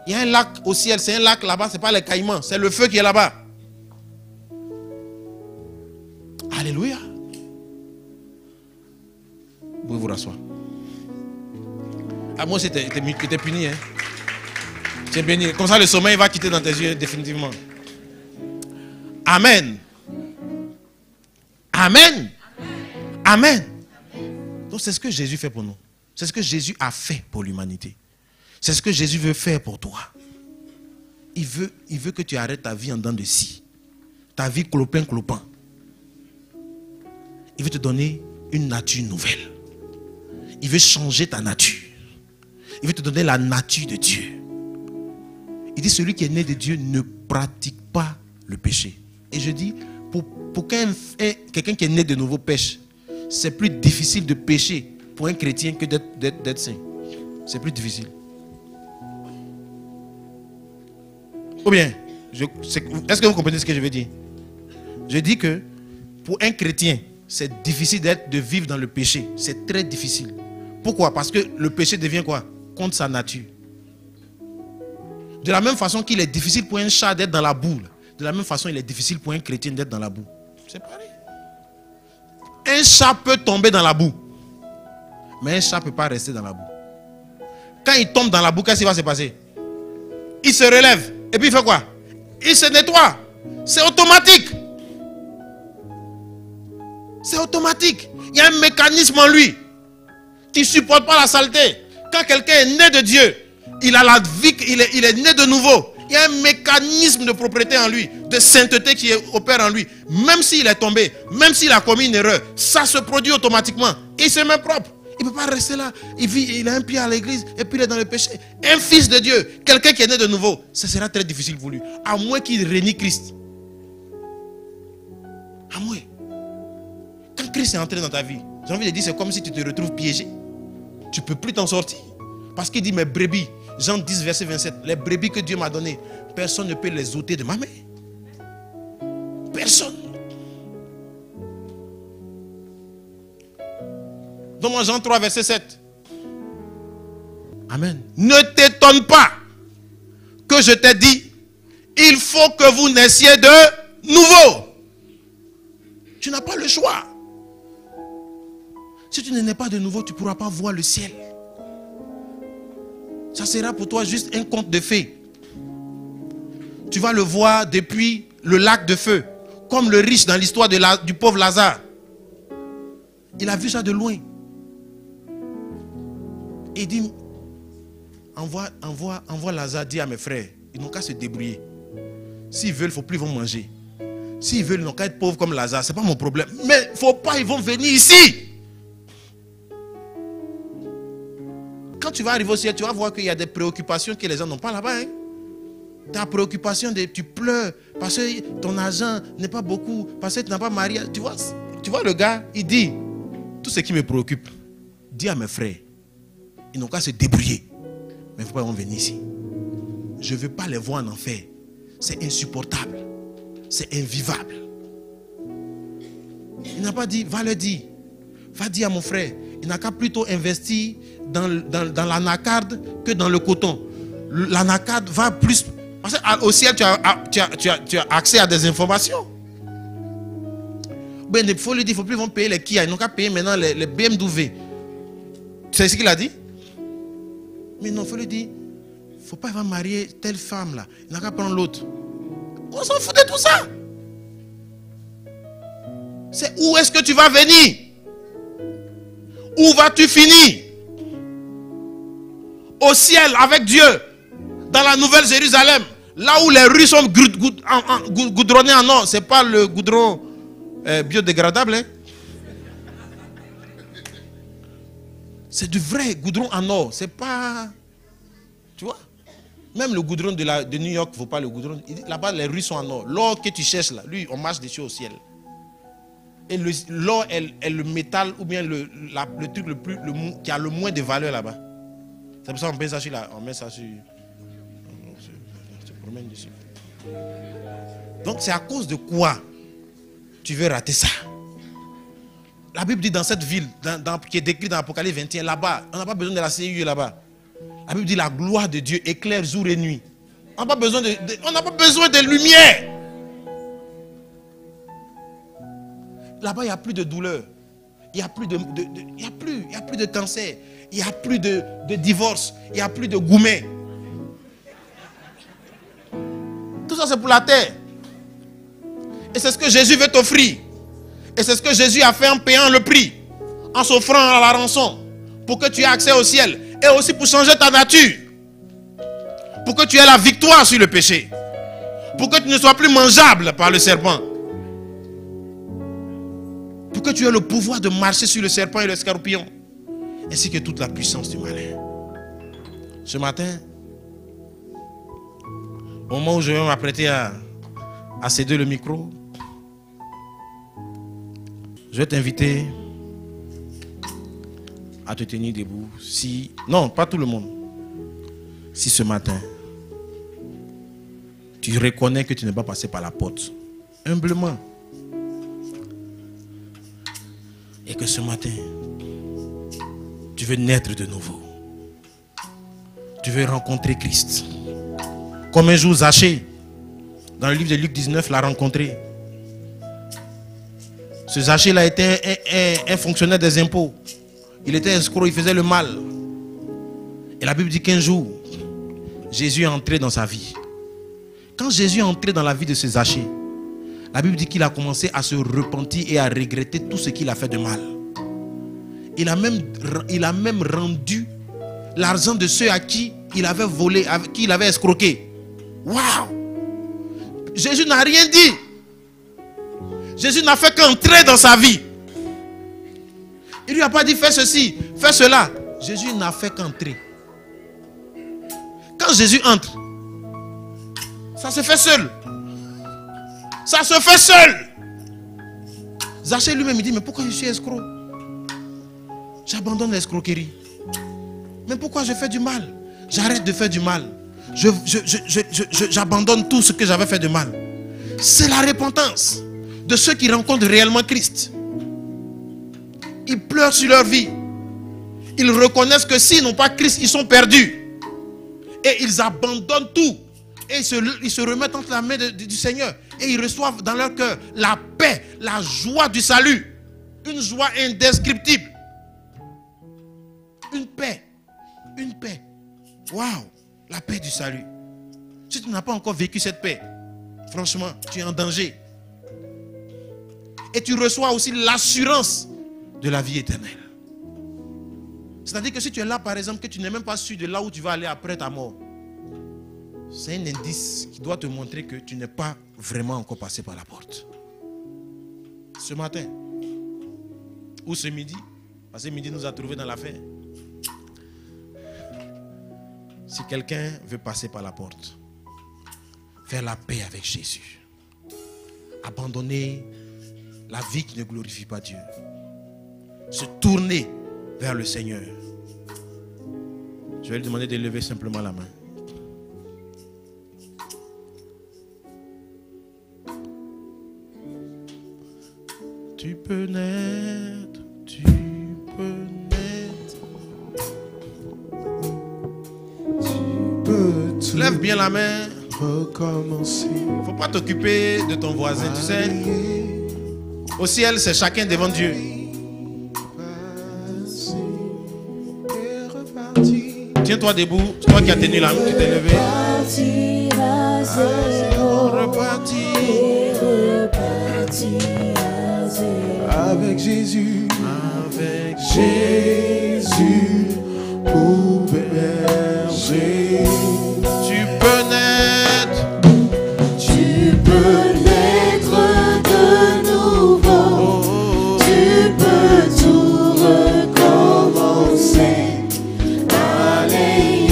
Il y a un lac au ciel, c'est un lac là-bas, ce n'est pas les Caïmans, c'est le feu qui est là-bas. Alléluia. Vous pouvez vous rasseoir. Ah, moi c'était puni. Hein. Tu es béni. Comme ça le sommeil va quitter dans tes yeux définitivement. Amen. Amen. Amen. Donc c'est ce que Jésus fait pour nous. C'est ce que Jésus a fait pour l'humanité. C'est ce que Jésus veut faire pour toi. Il veut que tu arrêtes ta vie en dents de scie. Ta vie clopin-clopin. Il veut te donner une nature nouvelle. Il veut changer ta nature. Il veut te donner la nature de Dieu. Il dit celui qui est né de Dieu ne pratique pas le péché. Et je dis, pour quelqu'un qui est né de nouveau pêche, c'est plus difficile de pécher pour un chrétien que d'être saint. C'est plus difficile. Ou bien, est-ce que vous comprenez ce que je veux dire? Je dis que pour un chrétien, c'est difficile de vivre dans le péché. C'est très difficile. Pourquoi? Parce que le péché devient quoi? Contre sa nature. De la même façon qu'il est difficile pour un chat d'être dans la boue, de la même façon il est difficile pour un chrétien d'être dans la boue. C'est pareil. Un chat peut tomber dans la boue, mais un chat ne peut pas rester dans la boue. Quand il tombe dans la boue, qu'est-ce qui va se passer? Il se relève. Et puis il fait quoi? Il se nettoie. C'est automatique. C'est automatique. Il y a un mécanisme en lui qui ne supporte pas la saleté. Quand quelqu'un est né de Dieu, il a la vie, il est né de nouveau. Il y a un mécanisme de propriété en lui, de sainteté qui opère en lui. Même s'il est tombé, même s'il a commis une erreur, ça se produit automatiquement. Il se met propre. Il ne peut pas rester là. Il a un pied à l'église et puis il est dans le péché. Un fils de Dieu, quelqu'un qui est né de nouveau, ça sera très difficile pour lui. À moins qu'il renie Christ. À moins. Quand Christ est entré dans ta vie, j'ai envie de dire, c'est comme si tu te retrouves piégé. Tu ne peux plus t'en sortir. Parce qu'il dit, mes brebis, Jean 10, verset 27, les brebis que Dieu m'a données, personne ne peut les ôter de ma main. Personne. Donne-moi Jean 3, verset 7. Amen. Ne t'étonne pas que je t'ai dit, il faut que vous naissiez de nouveau. Tu n'as pas le choix. Si tu ne nais pas de nouveau, tu ne pourras pas voir le ciel. Ça sera pour toi juste un conte de fées. Tu vas le voir depuis le lac de feu, comme le riche dans l'histoire du pauvre Lazare. Il a vu ça de loin. Il dit, envoie Lazare, dis à mes frères, ils n'ont qu'à se débrouiller. S'ils veulent, il ne faut plus ils vont manger. S'ils veulent, ils n'ont qu'à être pauvres comme Lazare, ce n'est pas mon problème. Mais il ne faut pas, ils vont venir ici. Quand tu vas arriver au ciel, tu vas voir qu'il y a des préoccupations que les gens n'ont pas là-bas. Hein? Ta préoccupation, tu pleures parce que ton argent n'est pas beaucoup, parce que tu n'as pas marié. Tu vois le gars, il dit, tout ce qui me préoccupe, dis à mes frères, ils n'ont qu'à se débrouiller. Mais il ne faut pas qu'ils vont venir ici. Je ne veux pas les voir en enfer. C'est insupportable. C'est invivable. Il n'a pas dit, va le dire. Va dire à mon frère, il n'a qu'à plutôt investir dans l'anacarde que dans le coton. L'anacarde va plus... Parce qu'au ciel, tu as accès à des informations. Ben, il faut lui dire, il ne faut plus vont payer les Kia. Ils n'ont qu'à payer maintenant les BMW. C'est ce qu'il a dit? Mais non, il faut lui dire, il ne faut pas marier telle femme là. Il n'a qu'à prendre l'autre. On s'en fout de tout ça. C'est où est-ce que tu vas venir? Où vas-tu finir? Au ciel avec Dieu, dans la nouvelle Jérusalem, là où les rues sont goudronnées en or. Ce n'est pas le goudron biodégradable. Hein? C'est du vrai goudron en or. C'est pas... Tu vois? Même le goudron de New York ne vaut pas le goudron. Là-bas, les rues sont en or. L'or que tu cherches là, lui, on marche dessus au ciel. Et l'or est le métal ou bien le truc qui a le moins de valeur là-bas. C'est pour ça qu'on met ça sur on met ça sur. On se promène dessus. Donc c'est à cause de quoi tu veux rater ça? La Bible dit dans cette ville, qui est décrite dans l'Apocalypse 21, là-bas, on n'a pas besoin de la CIU là-bas. La Bible dit la gloire de Dieu éclaire jour et nuit. On n'a pas besoin de lumière. Là-bas, il n'y a plus de douleur. Il n'y a plus de cancer. Il n'y a plus de divorce. Il n'y a plus de gourmet. Tout ça, c'est pour la terre. Et c'est ce que Jésus veut t'offrir. Et c'est ce que Jésus a fait en payant le prix. En s'offrant à la rançon. Pour que tu aies accès au ciel. Et aussi pour changer ta nature. Pour que tu aies la victoire sur le péché. Pour que tu ne sois plus mangeable par le serpent. Pour que tu aies le pouvoir de marcher sur le serpent et le scorpion. Ainsi que toute la puissance du malin. Ce matin, au moment où je vais m'apprêter à céder le micro, je vais t'inviter à te tenir debout. Non, pas tout le monde. Si ce matin, tu reconnais que tu n'es pas passé par la porte, humblement, et que ce matin, tu veux naître de nouveau. Tu veux rencontrer Christ. Comme un jour Zachée, dans le livre de Luc 19, l'a rencontré. Ce Zachée-là était un fonctionnaire des impôts. Il était escroc, il faisait le mal. Et la Bible dit qu'un jour, Jésus est entré dans sa vie. Quand Jésus est entré dans la vie de ce Zachée, la Bible dit qu'il a commencé à se repentir et à regretter tout ce qu'il a fait de mal. Il a même rendu l'argent de ceux à qui il avait volé, à qui il avait escroqué. Waouh! Jésus n'a rien dit. Jésus n'a fait qu'entrer dans sa vie. Il lui a pas dit fais ceci, fais cela. Jésus n'a fait qu'entrer. Quand Jésus entre, ça se fait seul. Ça se fait seul. Zachée lui-même il dit mais pourquoi je suis escroc? J'abandonne l'escroquerie. Mais pourquoi je fais du mal? J'arrête de faire du mal. J'abandonne tout ce que j'avais fait de mal. C'est la repentance de ceux qui rencontrent réellement Christ. Ils pleurent sur leur vie. Ils reconnaissent que s'ils n'ont pas Christ, ils sont perdus. Et ils abandonnent tout. Et ils se remettent entre la main du Seigneur. Et ils reçoivent dans leur cœur la paix, la joie du salut. Une joie indescriptible. Une paix. Une paix. Waouh! La paix du salut. Si tu n'as pas encore vécu cette paix, franchement, tu es en danger. Et tu reçois aussi l'assurance de la vie éternelle. C'est-à-dire que si tu es là, par exemple, que tu n'es même pas sûr de là où tu vas aller après ta mort, c'est un indice qui doit te montrer que tu n'es pas vraiment encore passé par la porte. Ce matin, ou ce midi, parce que midi nous a trouvés dans l'affaire. Si quelqu'un veut passer par la porte, faire la paix avec Jésus, abandonner la vie qui ne glorifie pas Dieu, se tourner vers le Seigneur, je vais lui demander de lever simplement la main. Tu peux naître, tu peux naître. Lève bien la main. Faut pas t'occuper de ton voisin, tu sais. Au ciel, c'est chacun devant Dieu. Tiens-toi debout, toi qui as tenu la main, tu t'es levé. Reparti. Avec Jésus, pour berger. Tu peux naître. Tu peux naître de nouveau. Tu peux tout recommencer. Allez,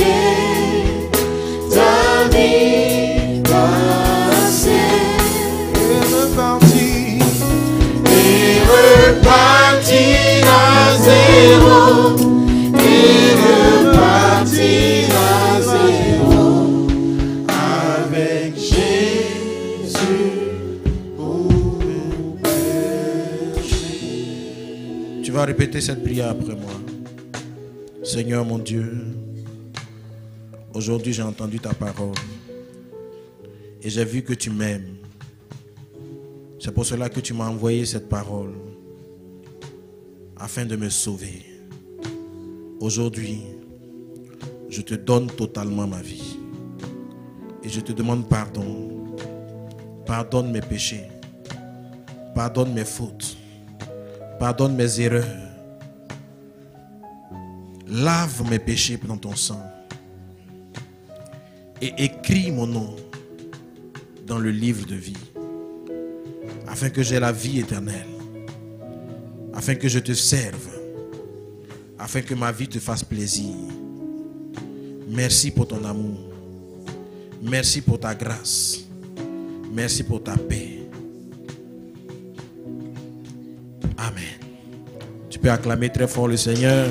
Tu vas répéter cette prière après moi. Seigneur mon Dieu, aujourd'hui j'ai entendu ta parole et j'ai vu que tu m'aimes. C'est pour cela que tu m'as envoyé cette parole afin de me sauver. Aujourd'hui, je te donne totalement ma vie et je te demande pardon. Pardonne mes péchés, pardonne mes fautes, pardonne mes erreurs. Lave mes péchés dans ton sang et écris mon nom dans le livre de vie afin que j'aie la vie éternelle, afin que je te serve, afin que ma vie te fasse plaisir. Merci pour ton amour, merci pour ta grâce, merci pour ta paix. Amen. Tu peux acclamer très fort le Seigneur.